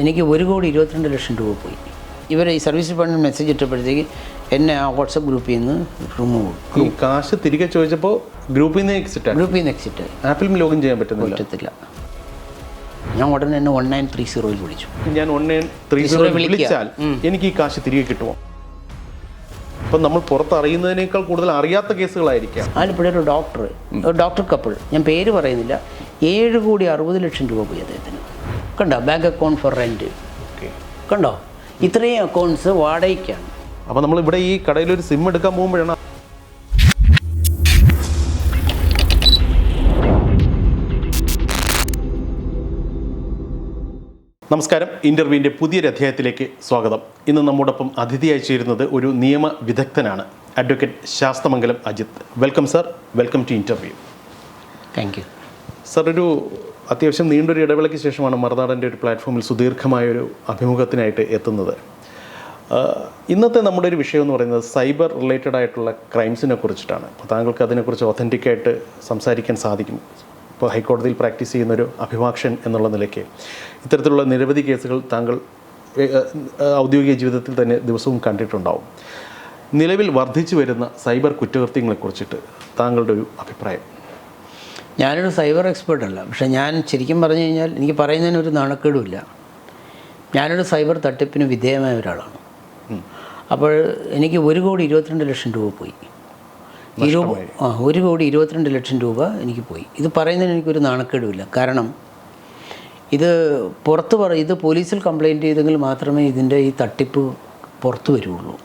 എനിക്ക് 1,22,00,000 രൂപ പോയി. ഇവർ ഈ സർവീസ് ഡിപ്പാർട്ട്മെൻറ്റ് മെസ്സേജ് ഇട്ടപ്പോഴത്തേക്ക് എന്നെ ആ വാട്സപ്പ് ഗ്രൂപ്പിൽ നിന്ന് റിമൂവ് ഈ കാശ് തിരികെ ചോദിച്ചപ്പോൾ ഗ്രൂപ്പിൽ നിന്ന് എക്സിറ്റ് ആപ്പിലും ലോഗിൻ ചെയ്യാൻ പറ്റത്തില്ല. ഞാൻ ഉടനെ തന്നെ 1930 വിളിച്ചു. ഞാൻ 1930 വിളിച്ചാൽ എനിക്ക് ഈ കാശ് തിരികെ കിട്ടുമോ? അപ്പം നമ്മൾ പുറത്തറിയുന്നതിനേക്കാൾ കൂടുതൽ അറിയാത്ത കേസുകളായിരിക്കാം. ആലപ്പുഴ ഡോക്ടർ കപ്പിൾ, ഞാൻ പേര് പറയുന്നില്ല, 7,60,00,000 രൂപ പോയി അദ്ദേഹത്തിന്. കണ്ടോ, ബാങ്ക് അക്കൗണ്ട് ഫോർ റെൻറ്റ്, കണ്ടോ, ഇത്രയും അക്കൗണ്ട്സ് വാടകയ്ക്കാണ്. അപ്പോൾ നമ്മളിവിടെ ഈ കടയിലൊരു സിം എടുക്കാൻ പോകുമ്പോഴാണ്. നമസ്കാരം, ഇൻ്റർവ്യൂവിൻ്റെ പുതിയൊരു അധ്യായത്തിലേക്ക് സ്വാഗതം. ഇന്ന് നമ്മോടൊപ്പം അതിഥിയായി ചേരുന്നത് ഒരു നിയമ വിദഗ്ധനാണ്, advocate Sasthamangalam Ajith. Welcome sir, welcome to interview. Thank you sir. ഒരു അത്യാവശ്യം നീണ്ടൊരു ഇടവേളയ്ക്ക് ശേഷമാണ് മറുനാടൻ്റെ ഒരു പ്ലാറ്റ്ഫോമിൽ സുദീർഘമായൊരു അഭിമുഖത്തിനായിട്ട് എത്തുന്നത്. ഇന്നത്തെ നമ്മുടെ ഒരു വിഷയം എന്ന് പറയുന്നത് സൈബർ റിലേറ്റഡ് ആയിട്ടുള്ള ക്രൈംസിനെ കുറിച്ചിട്ടാണ്. അപ്പോൾ താങ്കൾക്ക് അതിനെക്കുറിച്ച് ഒതൻറ്റിക്കായിട്ട് സംസാരിക്കാൻ സാധിക്കും. ഇപ്പോൾ ഹൈക്കോടതിയിൽ പ്രാക്ടീസ് ചെയ്യുന്നൊരു അഭിഭാഷകൻ എന്നുള്ള നിലയ്ക്ക് ഇത്തരത്തിലുള്ള നിരവധി കേസുകൾ താങ്കൾ ഔദ്യോഗിക ജീവിതത്തിൽ തന്നെ ദിവസവും കണ്ടിട്ടുണ്ടാവും. നിലവിൽ വർദ്ധിച്ചു വരുന്ന സൈബർ കുറ്റകൃത്യങ്ങളെക്കുറിച്ചിട്ട് താങ്കളുടെ ഒരു അഭിപ്രായം? ഞാനൊരു സൈബർ എക്സ്പേർട്ടല്ല, പക്ഷേ ഞാൻ ശരിക്കും പറഞ്ഞു കഴിഞ്ഞാൽ എനിക്ക് പറയുന്നതിനൊരു നാണക്കേടുമില്ല. ഞാനൊരു സൈബർ തട്ടിപ്പിന് വിധേയമായ ഒരാളാണ്. അപ്പോൾ എനിക്ക് 1,22,00,000 രൂപ പോയി. 1,22,00,000 രൂപ എനിക്ക് പോയി. ഇത് പറയുന്നതിന് എനിക്കൊരു നാണക്കേടുമില്ല. കാരണം ഇത് ഇത് പോലീസിൽ കംപ്ലയിൻറ്റ് ചെയ്തെങ്കിൽ മാത്രമേ ഇതിൻ്റെ ഈ തട്ടിപ്പ് പുറത്തു വരുള്ളൂ.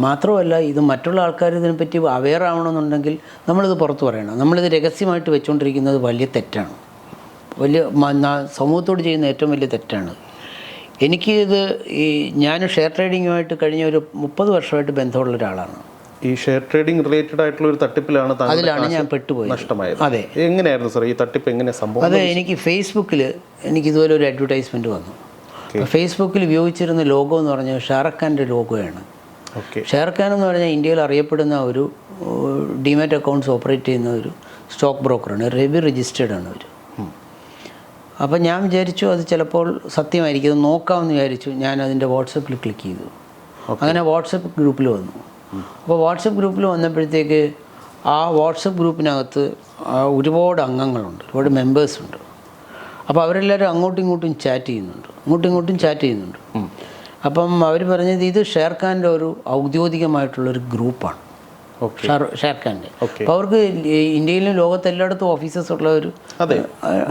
മാത്രമല്ല, ഇത് മറ്റുള്ള ആൾക്കാർ ഇതിനെപ്പറ്റി അവെയർ ആവണമെന്നുണ്ടെങ്കിൽ നമ്മളിത് പുറത്ത് പറയണം. നമ്മളിത് രഹസ്യമായിട്ട് വെച്ചുകൊണ്ടിരിക്കുന്നത് വലിയ തെറ്റാണ്. സമൂഹത്തോട് ചെയ്യുന്ന ഏറ്റവും വലിയ തെറ്റാണ്. ഞാൻ ഷെയർ ട്രേഡിങ്ങുമായിട്ട് കഴിഞ്ഞ ഒരു 30 വർഷമായിട്ട് ബന്ധമുള്ള ഒരാളാണ്. ഈ ഷെയർ ട്രേഡിംഗ് റിലേറ്റഡ് ആയിട്ടുള്ള ഒരു തട്ടിപ്പിലാണ് ഞാൻ പെട്ടുപോയത്. നഷ്ടമായത്. അതെ. എങ്ങനെയായിരുന്നു സാർ ഈ തട്ടിപ്പ് എങ്ങനെ സംഭവം? അത് എനിക്ക് ഫേസ്ബുക്കിൽ ഇതുപോലെ ഒരു അഡ്വർടൈസ്മെൻറ്റ് വന്നു. ഫേസ്ബുക്കിൽ ഉപയോഗിച്ചിരുന്ന ലോഗോ എന്ന് പറഞ്ഞാൽ ഷാറുഖ് ഖാൻ്റെ ലോഗോയാണ്. ഷാറുഖ് ഖാൻ എന്ന് പറഞ്ഞാൽ ഇന്ത്യയിൽ അറിയപ്പെടുന്ന ഒരു ഡിമാറ്റ് അക്കൗണ്ട്സ് ഓപ്പറേറ്റ് ചെയ്യുന്ന ഒരു സ്റ്റോക്ക് ബ്രോക്കറാണ്. രജിസ്റ്റേർഡ് ആണ് അവർ. അപ്പോൾ ഞാൻ വിചാരിച്ചു അത് ചിലപ്പോൾ സത്യമായിരിക്കും, അത് നോക്കാമെന്ന് വിചാരിച്ചു. ഞാൻ അതിൻ്റെ വാട്സപ്പിൽ ക്ലിക്ക് ചെയ്തു. അങ്ങനെ വാട്സപ്പ് ഗ്രൂപ്പിൽ വന്നു. അപ്പോൾ വാട്സപ്പ് ഗ്രൂപ്പിൽ വന്നപ്പോഴത്തേക്ക് ആ വാട്സപ്പ് ഗ്രൂപ്പിനകത്ത് ഒരുപാട് അംഗങ്ങളുണ്ട്, ഒരുപാട് മെമ്പേഴ്സുണ്ട്. അപ്പോൾ അവരെല്ലാവരും അങ്ങോട്ടും ഇങ്ങോട്ടും ചാറ്റ് ചെയ്യുന്നുണ്ട്. അപ്പം അവർ പറഞ്ഞത് ഇത് ഷാറുഖ് ഖാൻ്റെ ഒരു ഔദ്യോഗികമായിട്ടുള്ളൊരു ഗ്രൂപ്പാണ്, ഷാറുഖ് ഖാൻ്റെ. അപ്പോൾ അവർക്ക് ഇന്ത്യയിലും ലോകത്തെല്ലായിടത്തും ഓഫീസേഴ്സ് ഉള്ള ഒരു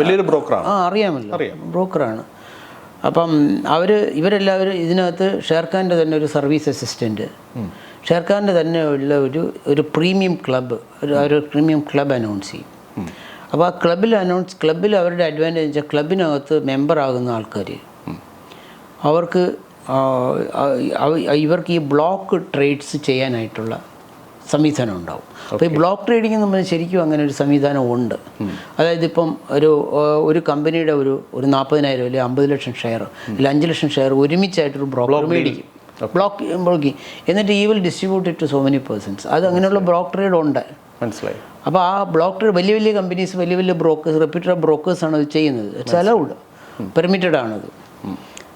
വലിയൊരു ബ്രോക്കറാണ്. അറിയാമല്ലോ, ബ്രോക്കറാണ്. അപ്പം ഇവരെല്ലാവരും ഇതിനകത്ത് ഷാറുഖ് ഖാൻ്റെ തന്നെ ഒരു സർവീസ് അസിസ്റ്റൻറ്റ്, ഷാറുഖ് ഖാൻ്റെ തന്നെ ഉള്ള ഒരു പ്രീമിയം ക്ലബ്ബ് അനൗൺസ് ചെയ്യും. അപ്പോൾ ആ ക്ലബ്ബിൽ അവരുടെ അഡ്വാൻറ്റേജ് വെച്ചാൽ ക്ലബിനകത്ത് മെമ്പറാകുന്ന ആൾക്കാർ ഇവർക്ക് ഈ ബ്ലോക്ക് ട്രേഡ്സ് ചെയ്യാനായിട്ടുള്ള സംവിധാനം ഉണ്ടാവും. അപ്പോൾ ഈ ബ്ലോക്ക് ട്രേഡിംഗ് എന്ന് പറഞ്ഞാൽ ശരിക്കും അങ്ങനെ ഒരു സംവിധാനം ഉണ്ട്. അതായത് ഇപ്പം ഒരു കമ്പനിയുടെ ഒരു 40,000 അല്ലെങ്കിൽ 50 ലക്ഷം ഷെയർ അല്ലെങ്കിൽ 5 ലക്ഷം ഷെയർ ഒരുമിച്ചായിട്ടൊരു ബ്രോക്കർ മേടിക്കും. ബ്ലോക്ക് എന്നിട്ട് ഈ will distribute it to so many persons. അത് അങ്ങനെയുള്ള ബ്ലോക്ക് ട്രേഡ് ഉണ്ട്. മനസ്സിലായി. അപ്പോൾ ആ ബ്ലോക്ക് ട്രേഡ് വലിയ കമ്പനീസ്, വലിയ ബ്രോക്കേഴ്സ്, റെപ്യൂട്ടഡ് ബ്രോക്കേഴ്സാണ് അത് ചെയ്യുന്നത്. ഇറ്റ്സ് അലൗഡ്, പെർമിറ്റഡ് ആണത്.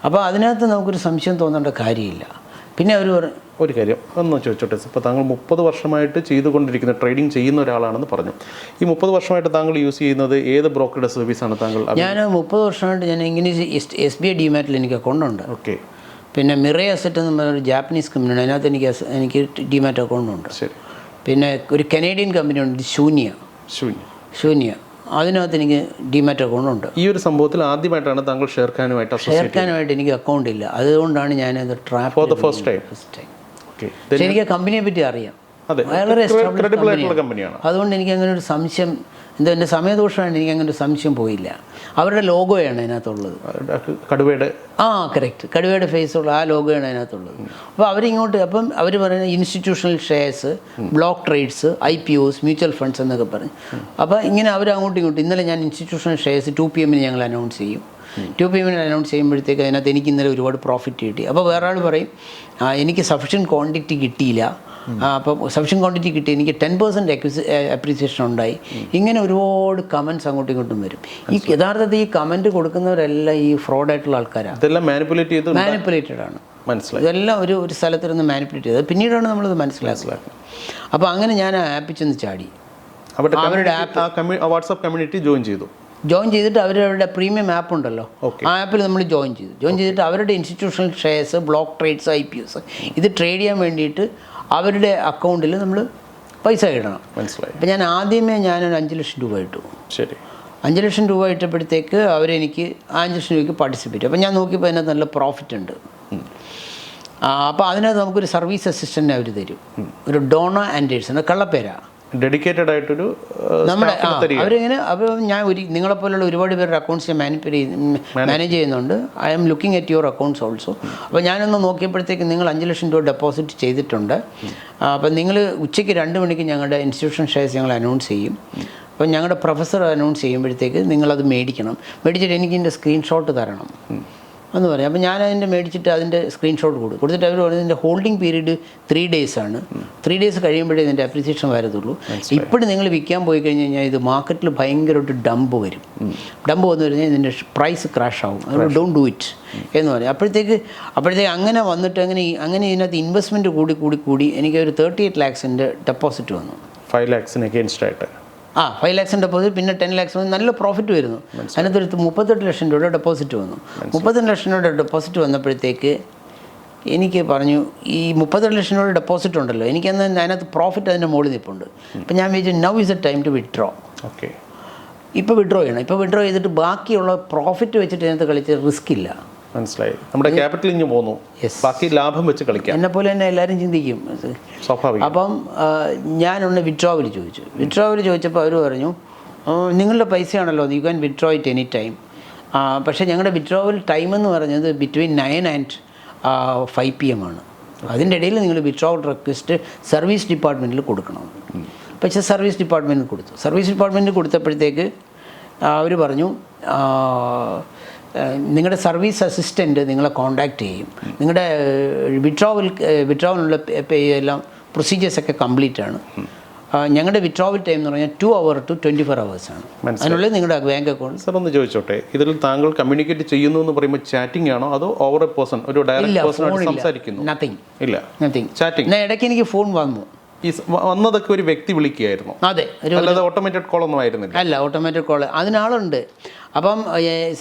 അപ്പോൾ അതിനകത്ത് നമുക്കൊരു സംശയം തോന്നേണ്ട കാര്യമില്ല. പിന്നെ ഒരു കാര്യം ഒന്ന് ചോദിച്ചോട്ടെ. ഇപ്പോൾ താങ്കൾ 30 വർഷമായിട്ട് ചെയ്തുകൊണ്ടിരിക്കുന്ന ട്രേഡിംഗ് ചെയ്യുന്ന ഒരാളാണെന്ന് പറഞ്ഞു. ഈ 30 വർഷമായിട്ട് താങ്കൾ യൂസ് ചെയ്യുന്നത് ഏത് ബ്രോക്കറുടെ സർവീസാണ് താങ്കൾ? ഞാൻ 30 വർഷമായിട്ട് ഞാൻ ഇങ്ങനെ SBI ഡിമാറ്റിൽ എനിക്ക് അക്കൗണ്ട് ഉണ്ട്. ഓക്കെ. പിന്നെ മിറേ അസറ്റ് എന്ന് പറഞ്ഞൊരു ജാപ്പനീസ് കമ്പനിയാണ്, അതിനകത്ത് എനിക്ക് ഡിമാറ്റ് അക്കൗണ്ട് ഉണ്ട്. ശരി. പിന്നെ ഒരു കനേഡിയൻ കമ്പനിയുണ്ട്, ശൂന്യ, അതിനകത്ത് എനിക്ക് ഡിമാറ്റ് അക്കൗണ്ട് ഉണ്ട്. ഈ ഒരു സംഭവത്തിൽ ആദ്യമായിട്ടാണ് താങ്കൾ ഷാറുഖ് ഖാനുമായിട്ട് എനിക്ക് അക്കൗണ്ട് ഇല്ല. അതുകൊണ്ടാണ് ഞാനത് ഫസ്റ്റ് ടൈം. എനിക്ക് കമ്പനിയെ പറ്റി അറിയാം, വളരെ കമ്പനിയാണ്. അതുകൊണ്ട് എനിക്ക് അങ്ങനെ ഒരു സംശയം, എൻ്റെ സമയദോഷമാണ്, എനിക്ക് അങ്ങനെ ഒരു സംശയം പോയില്ല. അവരുടെ ലോഗോയാണ് അതിനകത്തുള്ളത്, കടുവയുടെ ഫേസുള്ള ആ ലോഗോയാണ് അതിനകത്തുള്ളത്. അപ്പോൾ അപ്പം അവർ പറയുന്ന institutional shares, block trades, IPOs, mutual funds എന്നൊക്കെ പറഞ്ഞു. അപ്പോൾ ഇങ്ങനെ അവർ അങ്ങോട്ടും ഇങ്ങോട്ടും, ഇന്നലെ ഞാൻ ഇൻസ്റ്റിറ്റ്യൂഷണൽ ഷെയർസ് 2 PM ഞങ്ങൾ അനൗൺസ് ചെയ്യും. 2 PM അനൗൺസ് ചെയ്യുമ്പോഴത്തേക്ക് അതിനകത്ത് എനിക്ക് ഇന്നലെ ഒരുപാട് പ്രോഫിറ്റ് കിട്ടി. അപ്പോൾ വേറെ ആൾ പറയും എനിക്ക് സഫിഷ്യൻറ്റ് ക്വാണ്ടിറ്റി കിട്ടിയില്ല, അപ്പോൾ സഫിഷ്യൻ ക്വാണ്ടിറ്റി കിട്ടി, എനിക്ക് 10% അപ്രീസിയേഷൻ ഉണ്ടായി. ഇങ്ങനെ ഒരുപാട് കമൻറ്റ്സ് അങ്ങോട്ടും ഇങ്ങോട്ടും വരും. ഈ യഥാർത്ഥത്തിൽ ഈ കമൻറ്റ് കൊടുക്കുന്നവരെല്ലാം ഈ ഫ്രോഡായിട്ടുള്ള ആൾക്കാരാണ്, ഇതെല്ലാം മാനിപ്പുലേറ്റഡ് ആണ്. മനസ്സിലായി. ഇതെല്ലാം ഒരു സ്ഥലത്തിരുന്ന് മാനിപ്പുലേറ്റ് ചെയ്തത്, പിന്നീടാണ് നമ്മളിത് മനസ്സിലാക്കുന്നത്. അപ്പോൾ അങ്ങനെ ഞാൻ ആ ആപ്പിൽ ചെന്ന് ചാടി. അവരുടെ വാട്സാപ്പ് കമ്മ്യൂണിറ്റി ജോയിൻ ചെയ്തിട്ട് അവരുടെ പ്രീമിയം ആപ്പ് ഉണ്ടല്ലോ, ആ ആപ്പിൽ നമ്മൾ ജോയിൻ ചെയ്തിട്ട് അവരുടെ institutional shares, block trades, IPOs ഇത് ട്രേഡ് ചെയ്യാൻ വേണ്ടിയിട്ട് അവരുടെ അക്കൗണ്ടിൽ നമ്മൾ പൈസ ഇടണം. മനസ്സിലായി. അപ്പോൾ ഞാൻ ആദ്യമേ ഞാനൊരു 5 ലക്ഷം രൂപ ഇട്ടു. ശരി. 5 ലക്ഷം രൂപ ഇട്ടപ്പോഴത്തേക്ക് അവരെനിക്ക് 5 ലക്ഷം രൂപയ്ക്ക് പാർട്ടിസിപ്പേറ്റ്. അപ്പോൾ ഞാൻ നോക്കിയപ്പോൾ അതിനകത്ത് നല്ല പ്രോഫിറ്റ് ഉണ്ട്. അപ്പോൾ അതിനകത്ത് നമുക്കൊരു സർവീസ് അസിസ്റ്റൻ്റ് അവർ തരും, ഒരു ഡോണ ആൻഡേഴ്സൺ, കള്ളപ്പേരാ, ഡെഡിക്കേറ്റഡ് ആയിട്ടൊരു നമ്മുടെ അവരിങ്ങനെ. അപ്പോൾ ഞാൻ നിങ്ങളെപ്പോലുള്ള ഒരുപാട് പേരുടെ അക്കൗണ്ട്സ് മാനേജ് ചെയ്യുന്നുണ്ട്. I am looking at your accounts also. അപ്പോൾ ഞാനൊന്ന് നോക്കിയപ്പോഴത്തേക്ക് നിങ്ങൾ 5 ലക്ഷം രൂപ ഡെപ്പോസിറ്റ് ചെയ്തിട്ടുണ്ട്. അപ്പോൾ നിങ്ങൾ ഉച്ചയ്ക്ക് 2 മണിക്ക് ഞങ്ങളുടെ ഇൻസ്റ്റിറ്റ്യൂഷൻ ഷെയർസ് ഞങ്ങൾ അനൗൺസ് ചെയ്യും. അപ്പോൾ ഞങ്ങളുടെ പ്രൊഫസർ അനൗൺസ് ചെയ്യുമ്പോഴത്തേക്ക് നിങ്ങളത് മേടിച്ചിട്ട് എനിക്ക് ഇതിൻ്റെ സ്ക്രീൻഷോട്ട് തരണം എന്ന് പറയും. അപ്പോൾ ഞാൻ അതിൻ്റെ മേടിച്ചിട്ട് അതിൻ്റെ സ്ക്രീൻഷോട്ട് കൊടുത്തിട്ട് അവർ പറയുന്നത് ഇതിൻ്റെ ഹോൾഡിംഗ് പീരീഡ് 3 days ആണ്. 3 days കഴിയുമ്പോഴേ ഇതിൻ്റെ അപ്രീസിയേഷൻ വരത്തുള്ളൂ. ഇപ്പോഴും നിങ്ങൾ വിൽക്കാൻ പോയി കഴിഞ്ഞ് കഴിഞ്ഞാൽ ഇത് മാർക്കറ്റിൽ ഭയങ്കരമായിട്ട് ഡംപ് വരും. ഡംപ് വന്നു കഴിഞ്ഞാൽ ഇതിൻ്റെ പ്രൈസ് ക്രാഷ് ആവും. അതുകൊണ്ട് ഡോണ്ട് ഡു ഇറ്റ് എന്ന് പറയും. അപ്പോഴത്തേക്ക് അങ്ങനെ വന്നിട്ട് അങ്ങനെ ഇതിനകത്ത് ഇൻവെസ്റ്റ്മെൻറ്റ് കൂടി എനിക്കൊരു 38 lakhs ഡെപ്പോസിറ്റ് വന്നു. 5 lakhs അഗെയിൻസ്റ്റ് ആയിട്ട് 5 lakhs ഡെപ്പോസിറ്റ്, പിന്നെ 10 lakhs വന്നു. നല്ല പ്രോഫിറ്റ് വരുന്നു. അതിനകത്തൊരു 38 ലക്ഷം രൂപയുടെ ഡെപ്പോസിറ്റ് വന്നു. 38 ലക്ഷം രൂപയുടെ ഡെപ്പോസിറ്റ് വന്നപ്പോഴത്തേക്ക് എനിക്ക് പറഞ്ഞു, ഈ 38 ലക്ഷം രൂപയുടെ ഡെപ്പോസിറ്റ് ഉണ്ടല്ലോ, എനിക്കന്ന് അതിനകത്ത് പ്രോഫിറ്റ് അതിൻ്റെ മുകളിൽ നിൽപ്പുണ്ട്. അപ്പോൾ ഞാൻ വിചാരിച്ചു now is a time to withdraw. Okay, ഇപ്പോൾ വിഡ്രോ ചെയ്യണം. ഇപ്പോൾ വിഡ്രോ ചെയ്തിട്ട് ബാക്കിയുള്ള പ്രോഫിറ്റ് വെച്ചിട്ട് ഇതിനകത്ത് കളിച്ച് റിസ്ക് ഇല്ല. മനസ്സിലായി. നമ്മുടെ ക്യാപിറ്റൽ ഇഞ്ഞ് പോകുന്നു, ബാക്കി ലാഭം വെച്ച് കളിക്കാം. എന്നെപ്പോലെ തന്നെ എല്ലാവരും ചിന്തിക്കും, സ്വാഭാവികം. അപ്പം ഞാനൊന്ന് വിഡ്രോവൽ ചോദിച്ചപ്പോൾ അവർ പറഞ്ഞു, നിങ്ങളുടെ പൈസയാണല്ലോ, you can withdraw it any time. പക്ഷേ ഞങ്ങളുടെ വിഡ്രോവൽ ടൈം എന്ന് പറഞ്ഞത് ബിറ്റ്വീൻ 9 and 5 PM ആണ്. അതിൻ്റെ ഇടയിൽ നിങ്ങൾ വിഡ്രോവൽ റിക്വസ്റ്റ് സർവീസ് ഡിപ്പാർട്ട്മെൻറ്റിൽ കൊടുക്കണം. പക്ഷേ സർവീസ് ഡിപ്പാർട്ട്മെൻറ്റിൽ കൊടുത്തപ്പോഴത്തേക്ക് അവർ പറഞ്ഞു, നിങ്ങളുടെ സർവീസ് അസിസ്റ്റൻറ്റ് നിങ്ങളെ കോൺടാക്റ്റ് ചെയ്യും. നിങ്ങളുടെ വിഡ്രോവലിനുള്ള എല്ലാം പ്രൊസീജിയേഴ്സൊക്കെ കംപ്ലീറ്റ് ആണ്. ഞങ്ങളുടെ വിഡ്രോവൽ ടൈം എന്ന് പറഞ്ഞാൽ 2 hours to 24 hours ആണ്. അതിനുള്ളിൽ നിങ്ങളുടെ ബാങ്ക് അക്കൗണ്ട്. സാർ ഒന്ന് ചോദിച്ചോട്ടെ, ഇതിൽ താങ്കൾ കമ്മ്യൂണിക്കേറ്റ് ചെയ്യുന്നു എന്ന് പറയുമ്പോൾ ചാറ്റിംഗ് ആണോ അതോ ഓവർ എ പേഴ്സൺ, ഒരു ഡയറക്റ്റ് പേഴ്സണായിട്ട് സംസാരിക്കുന്നു? നത്തിങ്. ചാറ്റിംഗ്. ഇടയ്ക്ക് എനിക്ക് ഫോൺ വന്നു. ഈ വന്നതൊക്കെ ഒരു വ്യക്തി വിളിക്കുകയായിരുന്നു? അതെ, അല്ലാതെ ഓട്ടോമേറ്റഡ് കോൾ ഒന്നും ആയിരുന്നില്ല? അല്ല, ഓട്ടോമേറ്റഡ് കോൾ. അതിനാളുണ്ട്. അപ്പം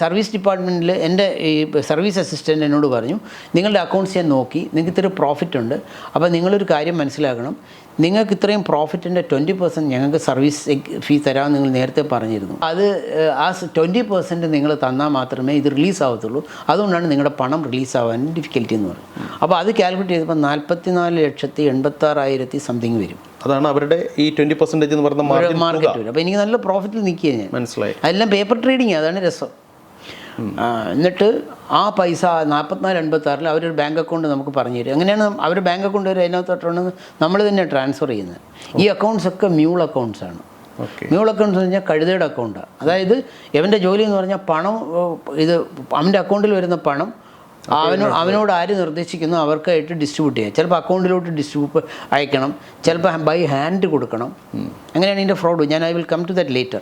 സർവീസ് ഡിപ്പാർട്ട്മെൻറ്റിൽ എൻ്റെ ഈ സർവീസ് അസിസ്റ്റൻ്റ് എന്നോട് പറഞ്ഞു, നിങ്ങളുടെ അക്കൗണ്ട്സ് ഞാൻ നോക്കി, നിങ്ങൾക്ക് ഇത്ര പ്രോഫിറ്റ് ഉണ്ട്. അപ്പോൾ നിങ്ങളൊരു കാര്യം മനസ്സിലാക്കണം, നിങ്ങൾക്ക് ഇത്രയും പ്രോഫിറ്റിൻ്റെ 20% ഞങ്ങൾക്ക് സർവീസ് ഫീ തരാമെന്ന് നിങ്ങൾ നേരത്തെ പറഞ്ഞിരുന്നു. അത് ആ 20% നിങ്ങൾ തന്നാൽ മാത്രമേ ഇത് റിലീസ് ആവത്തുള്ളൂ. അതുകൊണ്ടാണ് നിങ്ങളുടെ പണം റിലീസ് ആവാൻ ഡിഫിക്കൽറ്റി എന്ന് പറയും. അപ്പോൾ അത് കാൽക്കുലേറ്റ് ചെയ്തപ്പോൾ 44,86,000 സംതിങ് വരും. അതാണ് അവരുടെ ഈ 20% എന്ന് പറയുന്ന മാർക്കറ്റ് വരും. അപ്പോൾ എനിക്ക് നല്ല പ്രോഫിറ്റിൽ നിൽക്കുക ഞാൻ. മനസ്സിലായി. അതെല്ലാം പേപ്പർ ട്രേഡിങ്, അതാണ് രസം. എന്നിട്ട് ആ പൈസ 44,86 അവരൊരു ബാങ്ക് അക്കൗണ്ട് നമുക്ക് പറഞ്ഞു തരും. എങ്ങനെയാണ് അവർ ബാങ്ക് അക്കൗണ്ട് വരെ അതിനകത്തോട്ടാണ് നമ്മൾ തന്നെ ട്രാൻസ്ഫർ ചെയ്യുന്നത്. ഈ അക്കൗണ്ട്സ് ഒക്കെ മ്യൂൾ അക്കൗണ്ട്സാണ്. മ്യൂൾ അക്കൗണ്ട്സ് എന്ന് പറഞ്ഞാൽ കഴുതയുടെ അക്കൗണ്ടാണ്. അതായത് ഇവൻ്റെ ജോലി എന്ന് പറഞ്ഞാൽ പണം, ഇത് അവൻ്റെ അക്കൗണ്ടിൽ വരുന്ന പണം അവനോട് ആര് നിർദ്ദേശിക്കുന്നു അവർക്കായിട്ട് ഡിസ്ട്രിബ്യൂട്ട് ചെയ്യാം. ചിലപ്പോൾ അക്കൗണ്ടിലോട്ട് അയക്കണം, ചിലപ്പോൾ ബൈ ഹാൻഡ് കൊടുക്കണം. അങ്ങനെയാണ് ഇതിൻ്റെ ഫ്രോഡ്. ഞാൻ I will come to that later.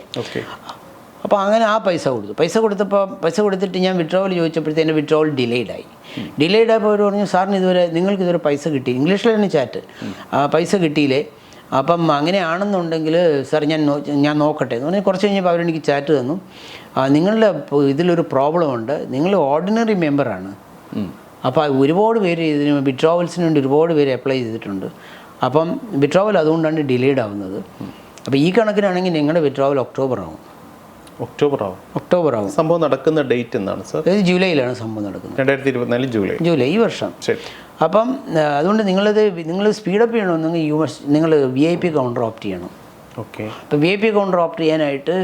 അപ്പോൾ അങ്ങനെ ആ പൈസ പൈസ കൊടുത്തിട്ട് ഞാൻ വിഡ്രോവൽ ചോദിച്ചപ്പോഴത്തേന് വിഡ്രോവൽ ഡിലേഡായി. ഡിലേഡായപ്പോൾ അവർ പറഞ്ഞു, സാറിന് നിങ്ങൾക്കിതുവരെ പൈസ കിട്ടി. ഇംഗ്ലീഷിലാണ് ചാറ്റ്. പൈസ കിട്ടിയില്ലേ? അപ്പം അങ്ങനെയാണെന്നുണ്ടെങ്കിൽ സാർ ഞാൻ നോക്കട്ടെ എന്ന് പറഞ്ഞാൽ കുറച്ച് കഴിഞ്ഞപ്പോൾ അവരെനിക്ക് ചാറ്റ് തന്നു. നിങ്ങളുടെ ഇതിലൊരു പ്രോബ്ലം ഉണ്ട്, നിങ്ങൾ ഓർഡിനറി മെമ്പറാണ്. അപ്പോൾ ഒരുപാട് പേര് ഇതിന് വിഡ്രോവൽസിന് വേണ്ടി ഒരുപാട് പേര് അപ്ലൈ ചെയ്തിട്ടുണ്ട്. അപ്പം വിഡ്രോവൽ അതുകൊണ്ടാണ് ഡിലേഡ് ആവുന്നത്. അപ്പോൾ ഈ കണക്കിനാണെങ്കിൽ നിങ്ങളുടെ വിഡ്രോവൽ ഒക്ടോബർ ആവും. സംഭവം നടക്കുന്ന ഡേറ്റ് എന്നാണ് സാർ? ഇത് ജൂലൈയിലാണ് സംഭവം നടക്കുന്നത്. 2024 ജൂലൈ ഈ വർഷം. അപ്പം അതുകൊണ്ട് നിങ്ങൾ സ്പീഡപ്പ് ചെയ്യണമെന്നെങ്കിൽ നിങ്ങൾ VIP കൗണ്ടർ ഓപ്റ്റ് ചെയ്യണം. ഓക്കെ. ഇപ്പോൾ VIP അക്കൗണ്ട് ഓപ്റ്റ് ചെയ്യാനായിട്ട്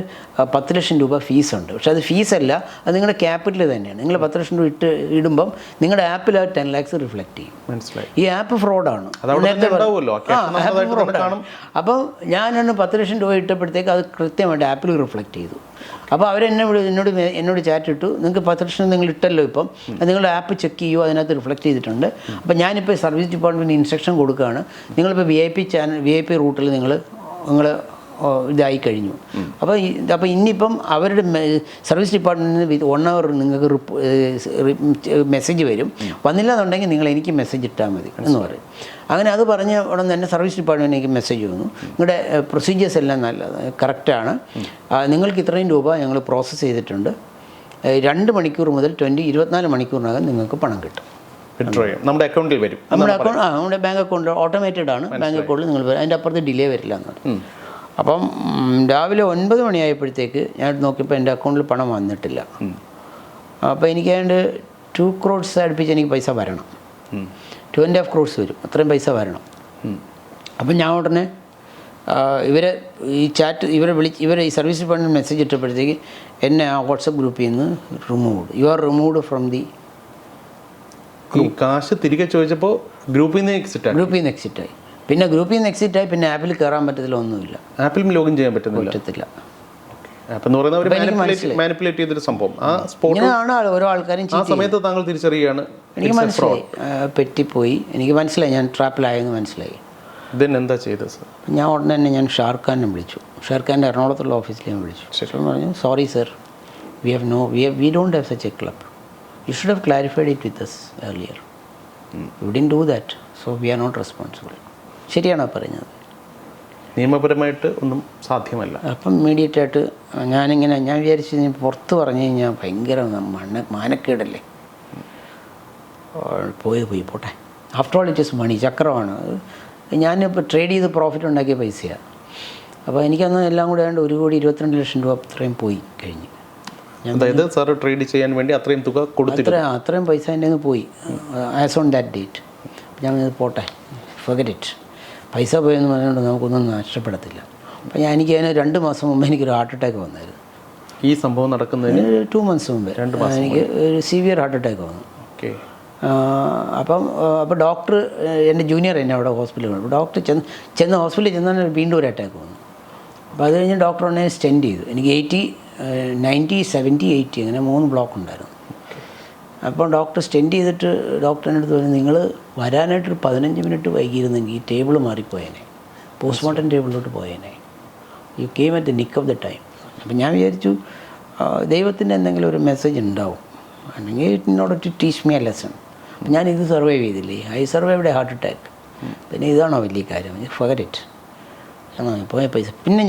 10 ലക്ഷം രൂപ ഫീസുണ്ട്. പക്ഷേ അത് ഫീസല്ല, അത് നിങ്ങളുടെ ക്യാപിറ്റൽ തന്നെയാണ്. നിങ്ങൾ 10 ലക്ഷം രൂപ ഇടുമ്പം നിങ്ങളുടെ ആപ്പിൽ ആ 10 lakhs റിഫ്ലക്റ്റ് ചെയ്യും. മനസ്സിലായി. ഈ ആപ്പ് ഫ്രോഡാണ്. ആപ്പ് ഫ്രോഡാണ്. അപ്പം ഞാനൊന്ന് 10 ലക്ഷം രൂപ ഇട്ടപ്പോഴത്തേക്ക് അത് കൃത്യമായിട്ട് ആപ്പിൽ റിഫ്ലക്റ്റ് ചെയ്തു. അപ്പോൾ എന്നോട് ചാറ്റ് ഇട്ടു, നിങ്ങൾക്ക് 10 ലക്ഷം നിങ്ങൾ ഇട്ടല്ലോ, ഇപ്പം നിങ്ങളുടെ ആപ്പ് ചെക്ക് ചെയ്യുമോ, അതിനകത്ത് റിഫ്ലക്റ്റ് ചെയ്തിട്ടുണ്ട്. അപ്പോൾ ഞാനിപ്പോൾ സർവീസ് ഡിപ്പാർട്ട്മെൻറ്റ് ഇൻസ്ട്രക്ഷൻ കൊടുക്കുകയാണ്, നിങ്ങളിപ്പോൾ VIP റൂട്ടിൽ നിങ്ങൾ ഇതായി കഴിഞ്ഞു. അപ്പോൾ ഇനിയിപ്പം അവരുടെ സർവീസ് ഡിപ്പാർട്ട്മെൻറ്റിൽ നിന്ന് 1 hour നിങ്ങൾക്ക് മെസ്സേജ് വരും. വന്നില്ല എന്നുണ്ടെങ്കിൽ നിങ്ങൾ എനിക്ക് മെസ്സേജ് ഇട്ടാൽ മതി എന്ന് പറയും. അങ്ങനെ അത് പറഞ്ഞ ഉടൻ തന്നെ സർവീസ് ഡിപ്പാർട്ട്മെൻറ്റ് എനിക്ക് മെസ്സേജ് വന്നു, നിങ്ങളുടെ പ്രൊസീജിയേഴ്സ് എല്ലാം കറക്റ്റാണ്, നിങ്ങൾക്ക് ഇത്രയും രൂപ ഞങ്ങൾ പ്രോസസ്സ് ചെയ്തിട്ടുണ്ട്, 2 മണിക്കൂർ മുതൽ 24 മണിക്കൂറിനകം നിങ്ങൾക്ക് പണം കിട്ടും. നമ്മുടെ അക്കൗണ്ടിൽ വരും. നമ്മുടെ ബാങ്ക് അക്കൗണ്ട് ഓട്ടോമേറ്റഡ് ആണ്. ബാങ്ക് അക്കൗണ്ടിൽ നിങ്ങൾ വരും, അതിൻ്റെ അപ്പുറത്ത് ഡിലേ വരില്ല എന്നാണ്. അപ്പം രാവിലെ 9 മണിയായപ്പോഴത്തേക്ക് ഞാൻ നോക്കിയപ്പോൾ എൻ്റെ അക്കൗണ്ടിൽ പണം വന്നിട്ടില്ല. അപ്പോൾ എനിക്ക് അതിൻ്റെ 2 crores അടുപ്പിച്ച് എനിക്ക് പൈസ വരണം. 2.5 crores വരും, അത്രയും പൈസ വരണം. അപ്പം ഞാൻ ഉടനെ ഇവരെ ഈ സർവീസ് ഡിപ്പാർട്ട്മെൻറ്റ് മെസ്സേജ് ഇട്ടപ്പോഴത്തേക്ക് എന്നെ ആ വാട്സപ്പ് ഗ്രൂപ്പിൽ നിന്ന് you are removed from the. കാശ് തിരികെ ചോദിച്ചപ്പോൾ ഗ്രൂപ്പിൽ നിന്ന് എക്സിറ്റായി. പിന്നെ ഗ്രൂപ്പിൽ നിന്ന് എക്സിറ്റായി, പിന്നെ ആപ്പിൽ കയറാൻ പറ്റത്തില്ല, ഒന്നുമില്ല. ആപ്പിലും ലോഗിൻ ചെയ്യാൻ പറ്റത്തില്ല. ഇങ്ങനെയാണ് ഓരോ ആൾക്കാരും. ആ സമയത്ത് താങ്കൾ തിരിച്ചറിയുകയാണ്. എനിക്ക് മനസ്സിലായി, പെറ്റിപ്പോയി. എനിക്ക് മനസ്സിലായി ഞാൻ ട്രാപ്പിലായെന്ന് മനസ്സിലായി. എന്താ ചെയ്തത് സർ? ഞാൻ ഉടനെ തന്നെ ഞാൻ ഷാർഖാനെ വിളിച്ചു. ഷാർഖാൻ്റെ എറണാകുളത്തുള്ള ഓഫീസിൽ ഞാൻ വിളിച്ചു. പറഞ്ഞു, sorry sir, we don't have such A club. You should have clarified it with us earlier. You didn't do that, so we are not responsible. ശരിയാണോ പറഞ്ഞത്? നിയമപരമായിട്ട് ഒന്നും സാധ്യമല്ല. അപ്പം ഇമ്മീഡിയറ്റായിട്ട് ഞാൻ വിചാരിച്ചു പുറത്ത് പറഞ്ഞു കഴിഞ്ഞാൽ ഭയങ്കര മാനക്കേടല്ലേ. പോട്ടെ. After all it is money, ചക്രമാണ്. ഞാനിപ്പോൾ ട്രേഡ് ചെയ്ത് പ്രോഫിറ്റ് ഉണ്ടാക്കിയ പൈസയാണ്. അപ്പോൾ എനിക്കന്ന് എല്ലാം കൂടെ ആയതുകൊണ്ട് 1,22 രൂപ അത്രയും പോയി കഴിഞ്ഞു. അതായത് സാർ ട്രേഡ് ചെയ്യാൻ വേണ്ടി അത്രയും തുക കൊടുത്തിട്ട് അത്രയും പൈസ എൻ്റെ നിന്ന് പോയി ആസ് ഓൺ ദാറ്റ് ഡേറ്റ്. ഞാൻ പോട്ടെ, ഫർഗെറ്റ് ഇറ്റ്. പൈസ പോയെന്ന് പറഞ്ഞുകൊണ്ട് നമുക്കൊന്നും നഷ്ടപ്പെടത്തില്ല. അപ്പോൾ എനിക്ക് അതിന് 2 മാസം മുമ്പ് എനിക്കൊരു ഹാർട്ട് അറ്റാക്ക് വന്നായിരുന്നു. ഈ സംഭവം നടക്കുന്നതിന് 2 months മുമ്പ് എനിക്ക് ഒരു സിവിയർ ഹാർട്ട് അറ്റാക്ക് വന്നു. അപ്പോൾ ഡോക്ടർ, എൻ്റെ ജൂനിയർ എന്നെ അവിടെ ഹോസ്പിറ്റലിൽ വന്നു. ഡോക്ടർ ഹോസ്പിറ്റലിൽ ചെന്നാൽ വീണ്ടും ഒരു അറ്റാക്ക് വന്നു. അപ്പോൾ അത് കഴിഞ്ഞ് ഡോക്ടർ എന്നെ സ്റ്റെൻഡ് ചെയ്തു. എനിക്ക് 90, 70, 80 അങ്ങനെ 3 ബ്ലോക്ക് ഉണ്ടായിരുന്നു. അപ്പോൾ ഡോക്ടർ സ്റ്റെൻഡ് ചെയ്തിട്ട് ഡോക്ടറിൻ്റെ അടുത്ത് പറഞ്ഞു, നിങ്ങൾ വരാനായിട്ടൊരു 15 മിനിറ്റ് വൈകിയിരുന്നെങ്കിൽ ഈ ടേബിൾ മാറിപ്പോയേനെ, പോസ്റ്റ്മോർട്ടം ടേബിളിലോട്ട് പോയേനെ. You came at the nick of the time. അപ്പം ഞാൻ വിചാരിച്ചു ദൈവത്തിൻ്റെ എന്തെങ്കിലും ഒരു മെസ്സേജ് ഉണ്ടാവും, അല്ലെങ്കിൽ in order to teach me a lesson. അപ്പം ഞാനിത് സർവൈവ് ചെയ്തില്ലേ, I survived a heart attack. പിന്നെ ഇതാണോ വലിയ കാര്യം? Forget it. പോയ പൈസ. പിന്നെ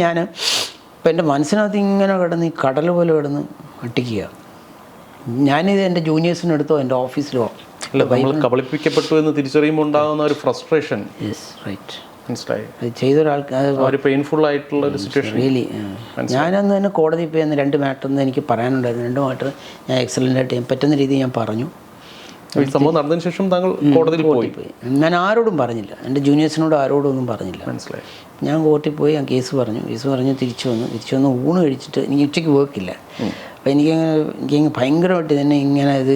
ഇപ്പം എൻ്റെ മനസ്സിനകത്ത് ഇങ്ങനെ കിടന്ന് ഈ കടൽ പോലെ കിടന്ന് അട്ടിക്കുക. ഞാനിത് എൻ്റെ ജൂനിയേഴ്സിനെടുത്തോ എൻ്റെ ഓഫീസിലോ കബളിപ്പിക്കപ്പെട്ടു എന്ന് തിരിച്ചറിയുമ്പോൾ ഉണ്ടാകുന്ന ഒരു ഫ്രസ്ട്രേഷൻ. Yes, right. മനസ്സിലായി. അത് ചെയ്തൊരാൾക്ക് പെയിൻഫുൾ ആയിട്ടുള്ള ഒരു സിറ്റുവേഷൻ. റിയലി. ഞാനന്ന് തന്നെ കോടതിയിൽ പോയി 2 മാറ്റർ എനിക്ക് പറയാനുണ്ടായിരുന്നു. 2 മാറ്റർ ഞാൻ എക്സലൻ്റായിട്ട് പറ്റുന്ന രീതിയിൽ ഞാൻ പറഞ്ഞു. സംഭവം നടന്നതിന് ശേഷം താങ്കൾ കോടതിയിൽ പോയി? ഞാൻ ആരോടും പറഞ്ഞില്ല, എൻ്റെ ജൂനിയേഴ്സിനോട് ആരോടും ഒന്നും പറഞ്ഞില്ല. മനസ്സിലായി. ഞാൻ കോർട്ടിൽ പോയി, ഞാൻ കേസ് പറഞ്ഞു. തിരിച്ചു വന്ന് ഊണ് കഴിച്ചിട്ട് എനിക്ക് ഉച്ചയ്ക്ക് വർക്കില്ല. അപ്പോൾ എനിക്കങ്ങ് ഭയങ്കരമായിട്ട് തന്നെ ഇങ്ങനെ ഇത്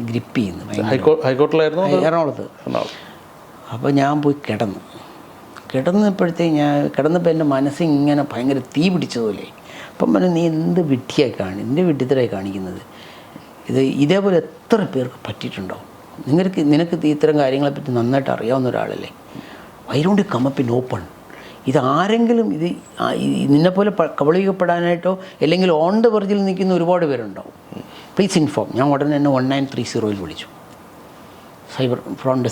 ഗ്രിപ്പ് ചെയ്യുന്നു. ഹൈക്കോർട്ടിലായിരുന്നു, എറണാകുളത്ത്. അപ്പോൾ ഞാൻ പോയി കിടന്നപ്പോൾ എൻ്റെ മനസ്സ് ഇങ്ങനെ ഭയങ്കര തീ പിടിച്ചതുപോലെ. അപ്പം പറഞ്ഞു, നീ എന്ത് എന്ത് വിഡ്ഢിത്തരായി കാണിക്കുന്നത്? ഇതേപോലെ എത്ര പേർക്ക് പറ്റിയിട്ടുണ്ടാവും? നിനക്ക് ഇത്തരം കാര്യങ്ങളെപ്പറ്റി നന്നായിട്ട് അറിയാവുന്ന ഒരാളല്ലേ. Why don't you come up in open? ഇതാരെങ്കിലും നിന്നെപ്പോലെ കബളിക്കപ്പെടാനായിട്ടോ അല്ലെങ്കിൽ ഓൺ ദ വെർജിൽ നിൽക്കുന്ന ഒരുപാട് പേരുണ്ടാവും. Please inform. ഞാൻ ഉടനെ തന്നെ 1930 വിളിച്ചു. സൈബർ ഫ്രോണ്ട്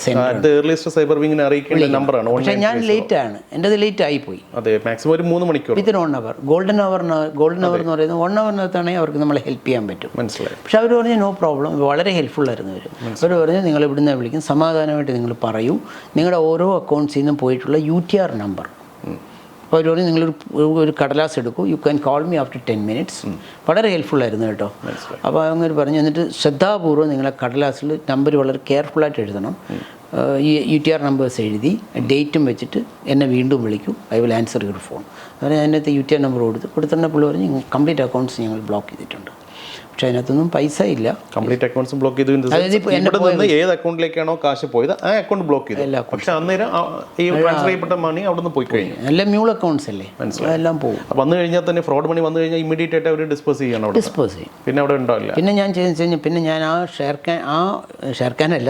സൈബർ വിങ്ങിനെ അറിയിക്കേണ്ട നമ്പറാണ്. പക്ഷേ ഞാൻ ലേറ്റാണ്, എൻ്റെത് ലേറ്റ് ആയിപ്പോയി. അതെ, മാക്സിമം ഒരു 3 മണിക്കൂർ. Within 1 hour. ഗോൾഡൻ അവർ എന്ന് പറയുന്നത് 1 hourനകത്താണെങ്കിൽ അവർക്ക് നമ്മളെ ഹെൽപ്പ് ചെയ്യാൻ പറ്റും. മനസ്സിലായി. പക്ഷെ അവർ പറഞ്ഞു നോ പ്രോബ്ലം. വളരെ ഹെൽപ്ഫുള്ളായിരുന്നു അവർ പറഞ്ഞു, നിങ്ങൾ ഇവിടുന്ന് വിളിക്കും, സമാധാനമായിട്ട് നിങ്ങൾ പറയൂ, നിങ്ങളുടെ ഓരോ അക്കൗണ്ട്സിൽ നിന്നും പോയിട്ടുള്ള UTR നമ്പർ അപ്പോൾ അവർ പറഞ്ഞു ഒരു കടലാസ് എടുക്കൂ, you can call me after 10 minutes. വളരെ ഹെൽപ്ഫുള്ളായിരുന്നു കേട്ടോ. അപ്പോൾ അങ്ങനെ പറഞ്ഞു. എന്നിട്ട് ശ്രദ്ധാപൂർവ്വം നിങ്ങളെ കടലാസിൽ നമ്പർ വളരെ കെയർഫുള്ളായിട്ട് എഴുതണം. ഈ UTR നമ്പേഴ്സ് എഴുതി ഡേറ്റും വെച്ചിട്ട് എന്നെ വീണ്ടും വിളിക്കും, I will answer your phone. അതുപോലെ അതിനകത്ത് UTR നമ്പർ കൊടുത്തിട്ട് പുള്ളി പറഞ്ഞ് കംപ്ലീറ്റ് അക്കൗണ്ട്സ് ഞങ്ങൾ ബ്ലോക്ക് ചെയ്തിട്ടുണ്ട്. പക്ഷേ അതിനകത്തൊന്നും പൈസ ഇല്ല. കംപ്ലീറ്റ് അക്കൗണ്ട്സ് ബ്ലോക്ക് ചെയ്തു. ഏത് അക്കൗണ്ടിലേക്കാണോ കാശ് പോയത് ആ അക്കൗണ്ട് ബ്ലോക്ക് ചെയ്തു. പക്ഷേ അന്നേരം ഈ ട്രാൻസ്ഫർ ചെയ്യപ്പെട്ട മണി അവിടെ നിന്ന് പോയി കഴിഞ്ഞു. എല്ലാം മ്യൂൾ അക്കൗണ്ട്സ് അല്ലേ, എല്ലാം പോകും. അപ്പോൾ വന്നു കഴിഞ്ഞാൽ തന്നെ ഫ്രോഡ് മണി വന്നു കഴിഞ്ഞാൽ ഇമ്മീഡിയറ്റ് ആയിട്ട് അവർ ഡിസ്പോസ് ചെയ്യണം. ഡിസ്പോസ് ചെയ്യും. പിന്നെ അവിടെ ഉണ്ടാവില്ല. പിന്നെ ഞാൻ ചെയ്തെന്ന് കഴിഞ്ഞാൽ പിന്നെ ഞാൻ ഷെയർഖാനല്ല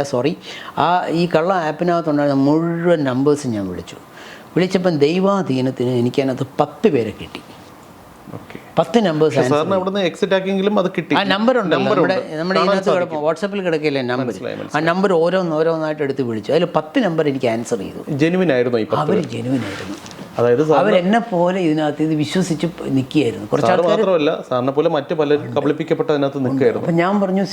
ഈ കള്ള ആപ്പിനകത്തുണ്ടായിരുന്ന മുഴുവൻ നമ്പേഴ്സും ഞാൻ വിളിച്ചപ്പം ദൈവാധീനത്തിന് എനിക്ക് അതിനകത്ത് 10 പേരെ കിട്ടി. 10 നമ്പേഴ്സ്. എക്സിറ്റ് ആക്കിയെങ്കിലും അത് കിട്ടി. ആ നമ്പർ ഉണ്ട് നമ്മുടെ ഇതിനകത്ത് കിടക്കും, വാട്സാപ്പിൽ കിടക്കില്ലേ നമ്പർ. ആ നമ്പർ ഓരോന്നായിട്ട് എടുത്ത് വിളിച്ചു. അതിൽ 10 നമ്പർ എനിക്ക് ആൻസർ ചെയ്തു. ജെനുവിൻ ആയിരുന്നു. അവർ ജെനുവിൻ ആയിരുന്നു. അതായത് അവരെന്നെ പോലെ ഇതിനകത്ത് ഇത് വിശ്വസിച്ച് നിൽക്കുകയായിരുന്നു. കുറച്ച് ആൾക്കാർ മാത്രമല്ല, സാറിനെ പോലെ മറ്റു പലരും കബളിപ്പിക്കപ്പെട്ട അതിനകത്ത് നിൽക്കുകയായിരുന്നു. അപ്പം ഞാൻ പറഞ്ഞു,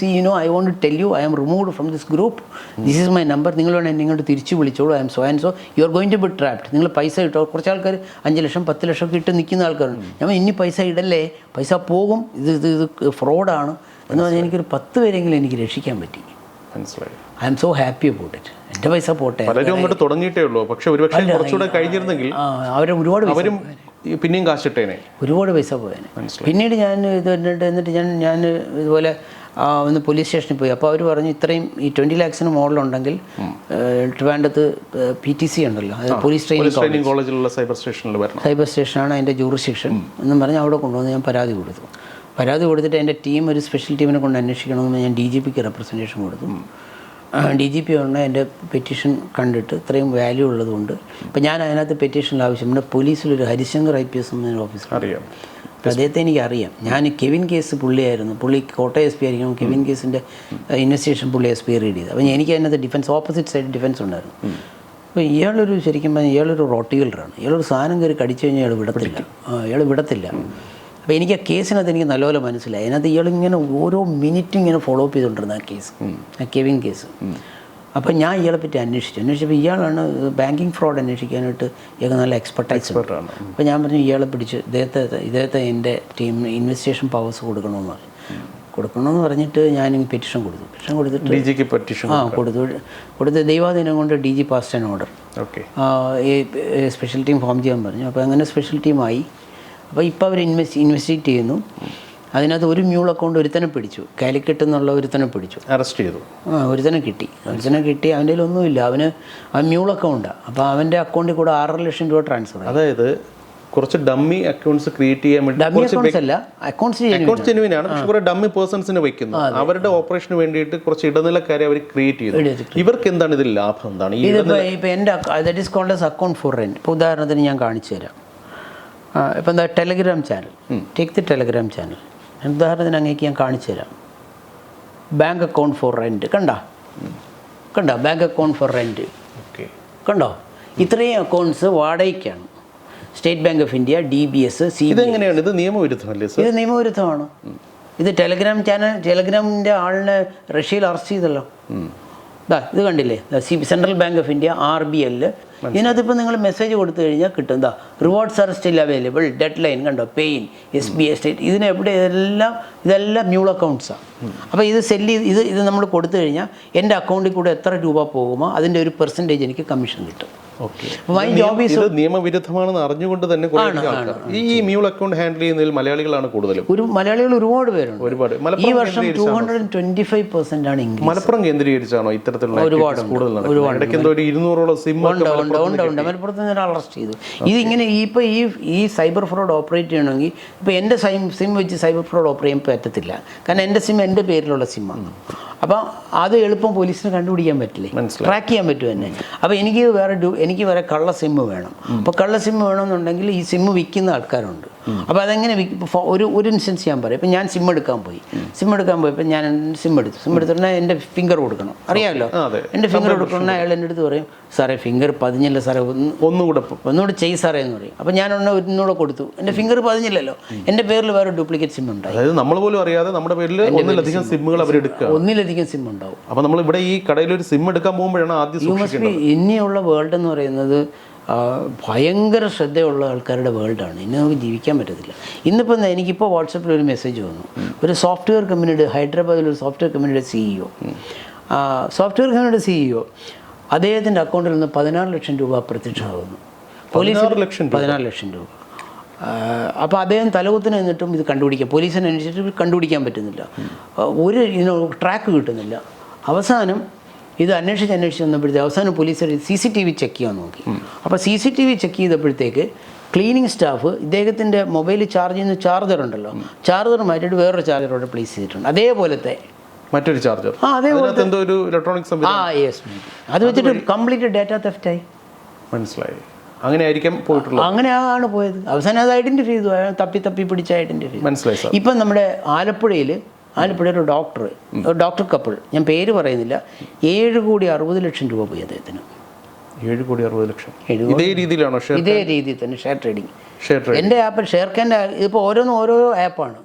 I want to tell you, I am removed from this group, this is my number, നിങ്ങൾ വേണം എന്നെ ഇങ്ങോട്ട് തിരിച്ചു വിളിച്ചോളൂ, I am so and so, you are going to be trapped. നിങ്ങൾ പൈസ ഇട്ടോ. കുറച്ച് ആൾക്കാർ 5 ലക്ഷം 10 ലക്ഷം ഒക്കെ ഇട്ട് നിൽക്കുന്ന ആൾക്കാരുണ്ട്. ഞാൻ ഇനി പൈസ ഇടല്ലേ, പൈസ പോകും, ഇത് ഫ്രോഡാണ് എന്ന് പറഞ്ഞാൽ എനിക്കൊരു 10 പേരെങ്കിലും എനിക്ക് രക്ഷിക്കാൻ പറ്റി. മനസ്സിലായി. I M so happy about it. എൻ്റെ പൈസ പോട്ടെ. പലരും അങ്ങോട്ട് തുടങ്ങിയിട്ടേ ഉള്ളൂ. പക്ഷെ ഒരുപക്ഷെ കുറച്ചുകൂടെ കഴിഞ്ഞിരുന്നെങ്കിൽ അവരും പിന്നെയും കാശിട്ടേനെ, ഒരുപാട് പൈസ പോയേനെ. പിന്നീട് ഞാൻ എന്നിട്ട് ഞാൻ ഇതുപോലെ ഒന്ന് പോലീസ് സ്റ്റേഷനിൽ പോയി. അപ്പോൾ അവർ പറഞ്ഞു, ഇത്രയും ഈ 20 lakhs മോഡലുണ്ടെങ്കിൽ ട്രിവാൻഡ്രത്ത് PTC ഉണ്ടല്ലോ, അത് പോലീസ് ട്രെയിനിങ് കോളേജിലുള്ള സൈബർ സ്റ്റേഷനാണ് അതിൻ്റെ ജൂറിസ്ഡിക്ഷൻ എന്നും പറഞ്ഞ് അവിടെ കൊണ്ടുവന്ന് ഞാൻ പരാതി കൊടുത്തിട്ട് എൻ്റെ ടീം ഒരു സ്പെഷ്യൽ ടീമിനെ കൊണ്ട് അന്വേഷിക്കണമെന്ന് ഞാൻ DGPക്ക് റെപ്രസെൻറ്റേഷൻ കൊടുത്തു. DGP പറഞ്ഞ എൻ്റെ പെറ്റീഷൻ കണ്ടിട്ട് ഇത്രയും വാല്യൂ ഉള്ളതുകൊണ്ട് ഇപ്പം ഞാൻ അതിനകത്ത് പെറ്റീഷനിൽ ആവശ്യം. നമ്മുടെ പോലീസിലൊരു ഹരിശങ്കർ IPS എന്നൊരു ഓഫീസർ അറിയാം. അദ്ദേഹത്തെ എനിക്കറിയാം. ഞാൻ കെവിൻ കേസ് പുള്ളിയായിരുന്നു. പുള്ളി കോട്ടയം SP ആയിരിക്കും. കെവിൻ കേസിൻ്റെ ഇൻവെസ്റ്റിഗേഷൻ പുള്ളി SP റീഡ് ചെയ്ത്. അപ്പോൾ എനിക്ക് അതിനകത്ത് ഡിഫൻസ്, ഓപ്പോസിറ്റ് സൈഡ് ഡിഫൻസ് ഉണ്ടായിരുന്നു. അപ്പോൾ ശരിക്കും പറഞ്ഞാൽ ഇയാളൊരു റോട്ടിഗിൾഡറാണ്. ഇയാളൊരു സാധനം കയറി കടിച്ചു കഴിഞ്ഞാൽ ഇയാൾ വിടത്തില്ല. അപ്പോൾ എനിക്ക് ആ കേസിനകത്ത് എനിക്ക് നല്ലപോലെ മനസ്സിലായി. അതിനകത്ത് ഇയാളിങ്ങനെ ഓരോ മിനിറ്റും ഇങ്ങനെ ഫോളോ അപ്പ് ചെയ്തുകൊണ്ടിരുന്ന ആ കേസ്, ആ കെവിൻ കേസ്. അപ്പോൾ ഞാൻ ഇയാളെ പറ്റി അന്വേഷിച്ചപ്പോൾ ഇയാളാണ് ബാങ്കിങ് ഫ്രോഡ് അന്വേഷിക്കാനായിട്ട് ഇയാൾ നല്ല എക്സ്പെർട്ടാണ്. അപ്പോൾ ഞാൻ പറഞ്ഞു, ഇയാളെ പിടിച്ച് ഇദ്ദേഹത്തെ എൻ്റെ ടീമിന് ഇൻവെസ്റ്റിഗേഷൻ പവേഴ്സ് കൊടുക്കണമെന്ന് പറഞ്ഞിട്ട് ഞാൻ പെറ്റീഷൻ കൊടുത്തിട്ട് ദൈവാധീനം കൊണ്ട് DG past an order, special team form ചെയ്യാൻ പറഞ്ഞു. അപ്പോൾ അങ്ങനെ സ്പെഷ്യൽ ടീമായി. അപ്പോൾ ഇപ്പോൾ അവർ ഇൻവെസ്റ്റിഗേറ്റ് ചെയ്യുന്നു. അതിനകത്ത് ഒരു മ്യൂൾ അക്കൗണ്ട് ഒരുത്തനെ പിടിച്ചു, കാലിക്കറ്റ് എന്നുള്ള ഒരുത്തനെ പിടിച്ചു, അറസ്റ്റ് ചെയ്തു. ഒരുത്തനെ കിട്ടി. അവൻ്റെ ഒന്നുമില്ല, അവൻ മ്യൂൾ അക്കൗണ്ടാണ്. അപ്പോൾ അവൻ്റെ അക്കൗണ്ടിൽ കൂടെ 6.5 ലക്ഷം രൂപ ട്രാൻസ്ഫർ. അതായത് കുറച്ച് ഡമ്മി അക്കൗണ്ട്സ് ക്രിയേറ്റ് ചെയ്യാൻ വേണ്ടി, അക്കൗണ്ട്സ് ജെനുവിനാണ്, പക്ഷേ കുറേ ഡമ്മി പേഴ്സൺസിനെ വെക്കുന്നു. അവരുടെ ഓപ്പറേഷന് വേണ്ടിയിട്ട് കുറച്ച് ഇടനിലക്കാരെ അവർ ക്രിയേറ്റ് ചെയ്തു. ഇവർക്ക് എന്താണ് ഇതിൽ ലാഭം? എന്താണ് ഇപ്പോൾ എൻ്റെ that is called as account for rent. ഇപ്പോൾ ഉദാഹരണത്തിന് ഞാൻ കാണിച്ചു തരാം. ഇപ്പം എന്താ Telegram channel, take the Telegram channel. ഉദാഹരണത്തിന് അങ്ങേക്ക് ഞാൻ കാണിച്ചു തരാം. ബാങ്ക് അക്കൗണ്ട് ഫോർ റെൻറ്റ് കണ്ടോ? ബാങ്ക് അക്കൗണ്ട് ഫോർ റെൻറ്റ് കണ്ടോ? ഇത്രയും അക്കൗണ്ട്സ് വാടകയ്ക്കാണ്. State Bank of India, DBS, ഇതെങ്ങനെയാണ്? ഇത് നിയമവിരുദ്ധമല്ലേ? ഇത് നിയമവിരുദ്ധമാണ്. ഇത് ടെലഗ്രാം ചാനൽ, ടെലഗ്രാമിൻ്റെ ആളിനെ റഷ്യയിൽ അറസ്റ്റ് ചെയ്തല്ലോ. ഇത് കണ്ടില്ലേ? Central bank of India, RBL. ഇതിനകത്തിപ്പോൾ നിങ്ങൾ മെസ്സേജ് കൊടുത്തു കഴിഞ്ഞാൽ കിട്ടും. Rewards are still available, dead line കണ്ടോ, പെയിൻ, SBI സ്റ്റേറ്റ്. ഇതിനെവിടെ ഇതെല്ലാം മ്യൂൾ അക്കൗണ്ട്സാണ്. അപ്പോൾ ഇത് ഇത് നമ്മൾ കൊടുത്തു കഴിഞ്ഞാൽ എൻ്റെ അക്കൗണ്ടിൽ കൂടെ എത്ര രൂപ പോകുമോ അതിൻ്റെ ഒരു പെർസെൻറ്റേജ് എനിക്ക് കമ്മീഷൻ കിട്ടും. നിയമവിരുദ്ധമാണെന്ന് അറിഞ്ഞുകൊണ്ട് തന്നെ ഈ മ്യൂൾ അക്കൗണ്ട് ഹാൻഡിൽ ചെയ്യുന്നതിൽ മലയാളികളാണ് കൂടുതലും. മലയാളികൾ ഒരുപാട് പേരുണ്ട്. ഈ വർഷം 225% ആണ് ഇംഗ്ലീഷ്. മലപ്പുറം കേന്ദ്രീകരിച്ചാണോ ഇത്തരത്തിലുള്ള സിം? മലപ്പുറത്ത് നിന്ന് അറസ്റ്റ് ചെയ്തു. ഇതിങ്ങനെ ഇപ്പോൾ ഈ സൈബർ ഫ്രോഡ് ഓപ്പറേറ്റ് ചെയ്യണമെങ്കിൽ ഇപ്പോൾ എൻ്റെ സിം വെച്ച് സൈബർ ഫ്രോഡ് ഓപ്പറേറ്റ് ചെയ്യാൻ പറ്റത്തില്ല. കാരണം എൻ്റെ സിം എൻ്റെ പേരിലുള്ള സിമ്മാണ്. അപ്പോൾ അത് എളുപ്പം പോലീസിന് കണ്ടുപിടിക്കാൻ പറ്റില്ലേ, ട്രാക്ക് ചെയ്യാൻ പറ്റും തന്നെ. അപ്പോൾ എനിക്ക് വേറെ കള്ള സിമ്മ് വേണം. അപ്പോൾ കള്ള സിമ്മ് വേണമെന്നുണ്ടെങ്കിൽ ഈ സിമ്മ് വിൽക്കുന്ന ആൾക്കാരുണ്ട്. അപ്പോൾ അതെങ്ങനെ ഒരു ഇൻസ്റ്റൻസ് ഞാൻ പറയാം. ഇപ്പം ഞാൻ സിം എടുക്കാൻ പോയപ്പോൾ ഞാൻ സിം എടുത്തിട്ട് എൻ്റെ ഫിംഗർ കൊടുക്കണം. അറിയാമല്ലോ, എൻ്റെ ഫിംഗർ കൊടുക്കണം. അയാൾ എൻ്റെ അടുത്ത് പറയും, സാറേ ഫിംഗർ പതിഞ്ഞില്ല സാറേ, ഒന്നുകൂടെ ചെയ്യ് സാറേ എന്ന് പറയും. അപ്പോൾ ഞാൻ ഒന്നുകൂടെ കൊടുത്തു. എൻ്റെ ഫിംഗർ പതിഞ്ഞില്ലല്ലോ, എൻ്റെ പേരിൽ വേറെ ഡ്യൂപ്ലിക്കേറ്റ് സിം ഉണ്ടായി. അതായത് നമ്മൾ പോലും അറിയാതെ നമ്മുടെ പേരിൽ ഒന്നിലധികം സിമ്മുകൾ ഒന്നിലധികം സിം ഉണ്ടാവും. അപ്പോൾ നമ്മൾ ഇവിടെ ഈ കടയിൽ ഒരു സിം എടുക്കാൻ പോകുമ്പോഴാണ് ആദ്യം ഇനിയുള്ള വേൾഡ് എന്ന് പറയുന്നത് ഭയങ്കര ശ്രദ്ധയുള്ള ആൾക്കാരുടെ വേൾഡാണ്. ഇന്ന് നമുക്ക് ജീവിക്കാൻ പറ്റത്തില്ല. ഇന്നിപ്പോൾ എനിക്കിപ്പോൾ വാട്സപ്പിൽ ഒരു മെസ്സേജ് വന്നു. ഒരു സോഫ്റ്റ്വെയർ കമ്പനിയുടെ, ഹൈദരാബാദിലൊരു സോഫ്റ്റ്വെയർ കമ്പനിയുടെ CEO അദ്ദേഹത്തിൻ്റെ അക്കൗണ്ടിൽ നിന്ന് 16 ലക്ഷം രൂപ അപ്രത്യക്ഷമാകുന്നു. പോലീസ് 16 ലക്ഷം രൂപ. അപ്പോൾ അദ്ദേഹം തലകുത്തിന് നിന്നിട്ടും ഇത് കണ്ടുപിടിക്കാം, പോലീസിനെ അന്വേഷിച്ചിട്ട് കണ്ടുപിടിക്കാൻ പറ്റുന്നില്ല, ഒരു ട്രാക്ക് കിട്ടുന്നില്ല. അവസാനം ഇത് അന്വേഷിച്ച് വന്നപ്പോഴത്തേക്ക് അവസാനം പോലീസ് CCTV ചെക്ക് ചെയ്യാൻ നോക്കി. അപ്പോൾ CCTV ചെക്ക് ചെയ്തപ്പോഴത്തേക്ക് ക്ലീനിങ് സ്റ്റാഫ് ഇദ്ദേഹത്തിൻ്റെ മൊബൈൽ ചാർജ് ചെയ്യുന്ന ചാർജർ ഉണ്ടല്ലോ, ചാർജർ മാറ്റിയിട്ട് വേറൊരു ചാർജർ അവിടെ പ്ലേസ് ചെയ്തിട്ടുണ്ട്. അതേപോലത്തെ മറ്റൊരു ചാർജർ, അതേപോലത്തെ ഒരു ഇലക്ട്രോണിക് യെസ്, അത് വെച്ചിട്ട് കംപ്ലീറ്റ് ഡാറ്റ തെഫ്റ്റായി. മനസ്സിലായി. അങ്ങനെ ആയിരിക്കാം പോയിട്ടുള്ളത്. അങ്ങനെയാണ് പോയത്. അവസാനം അത് ഐഡന്റിഫൈ ചെയ്തു, തപ്പി പിടിച്ച് ഐഡന്റിഫൈ. മനസ്സിലായി സാർ. ഇപ്പം നമ്മുടെ ആലപ്പുഴയിൽ ഒരു ഡോക്ടർ കപ്പിൾ, ഞാൻ പേര് പറയുന്നില്ല, 7,60,00,000 രൂപ പോയി അദ്ദേഹത്തിന്. 7,60,00,000 ഇതേ രീതിയിലാണോ? ഇതേ രീതിയിൽ തന്നെ ഷെയർ ട്രേഡിങ്. എൻ്റെ ആപ്പ് ഷെയർഖാൻ്റെ ഇപ്പോൾ ഓരോ ആപ്പാണ്.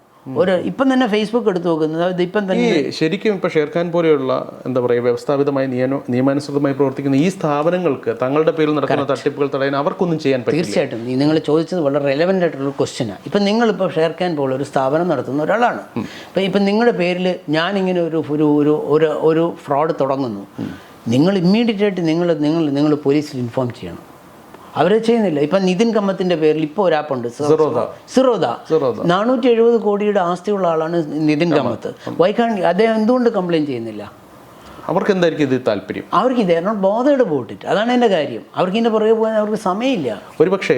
ഇപ്പം തന്നെ ഫേസ്ബുക്ക് എടുത്ത് നോക്കുന്നത് ഇപ്പം തന്നെ ശരിക്കും ഇപ്പോൾ ഷെയർഖാൻ പോലെയുള്ള എന്താ പറയുക വ്യവസ്ഥാപിതമായി നിയമാനുസൃതമായി പ്രവർത്തിക്കുന്ന ഈ സ്ഥാപനങ്ങൾക്ക് തങ്ങളുടെ പേരിൽ നടക്കുന്ന തട്ടിപ്പുകൾ തടയാൻ അവർക്കൊന്നും ചെയ്യാൻ പറ്റില്ല. തീർച്ചയായിട്ടും നിങ്ങൾ ചോദിച്ചത് വളരെ റെലവൻ്റ് ആയിട്ടുള്ള ക്വസ്റ്റ്യനാണ്. ഇപ്പം നിങ്ങളിപ്പോൾ ഷെയർഖാൻ പോലെ ഒരു സ്ഥാപനം നടത്തുന്ന ഒരാളാണ്. ഇപ്പം നിങ്ങളുടെ പേരിൽ ഞാനിങ്ങനെ ഒരു ഫ്രോഡ് തുടങ്ങുന്നു, നിങ്ങൾ ഇമ്മീഡിയറ്റ് ആയിട്ട് നിങ്ങൾ പോലീസിൽ ഇൻഫോം ചെയ്യണം. അവരെ ചെയ്യുന്നില്ല. ഇപ്പം നിതിൻ കമ്മത്തിൻ്റെ പേരിൽ ഇപ്പോൾ ഒരു ആപ്പുണ്ട്, സിറോദ. 470 കോടിയുടെ ആസ്തിയുള്ള ആളാണ് നിതിൻ കമ്മത്ത്. അദ്ദേഹം എന്തുകൊണ്ട് കംപ്ലയിൻറ്റ് ചെയ്യുന്നില്ല? അവർക്ക് എന്തായിരിക്കും ഇത് താല്പര്യം? അവർക്ക് ഇത് നോട്ട് ബോധേഡ് അബൌട്ട് ഇറ്റ്. അതാണ് എൻ്റെ കാര്യം. അവർക്ക് ഇതിൻ്റെ പുറകെ പോകാൻ അവർക്ക് സമയമില്ല. ഒരുപക്ഷേ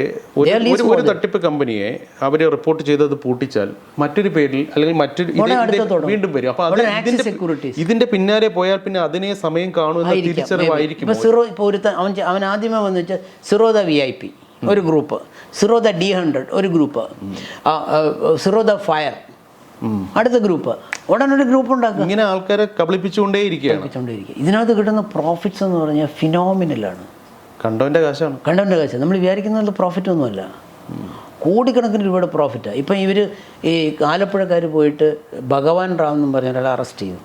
ഒരു തട്ടിപ്പ് കമ്പനിയെ അവർ റിപ്പോർട്ട് ചെയ്തത് പൂട്ടിച്ചാൽ മറ്റൊരു പേരിൽ അല്ലെങ്കിൽ വീണ്ടും വരും. അപ്പോൾ ഇതിന്റെ പിന്നാലെ പോയാൽ പിന്നെ അതിനെ സമയം കാണുമെന്ന തിരിച്ചറിവായിരിക്കും. അവൻ ആദ്യമേ വന്നു വെച്ചാൽ സിറോദ VIP ഒരു ഗ്രൂപ്പ്, സിറോദ D100 ഒരു ഗ്രൂപ്പ്, സിറോദ ഫയർ അടുത്ത ഗ്രൂപ്പ്, ഉടനൊരു ഗ്രൂപ്പ് ഉണ്ടാക്കുക. ഇങ്ങനെ ആൾക്കാരെ കബളിപ്പിച്ചുകൊണ്ടേയിരിക്കുകയാണ്. ഇതിനകത്ത് കിട്ടുന്ന പ്രോഫിറ്റ്സ് എന്ന് പറഞ്ഞാൽ ഫിനോമിനലാണ്. കണ്ടവൻ്റെ കാശാണ്. നമ്മൾ വിചാരിക്കുന്നത് പ്രോഫിറ്റ് ഒന്നുമല്ല, കോടിക്കണക്കിന് രൂപയുടെ പ്രോഫിറ്റാണ്. ഇപ്പം ഇവർ ഈ ആലപ്പുഴക്കാർ പോയിട്ട് ഭഗവാൻ റാം എന്നും പറഞ്ഞ ഒരാളെ അറസ്റ്റ് ചെയ്തു.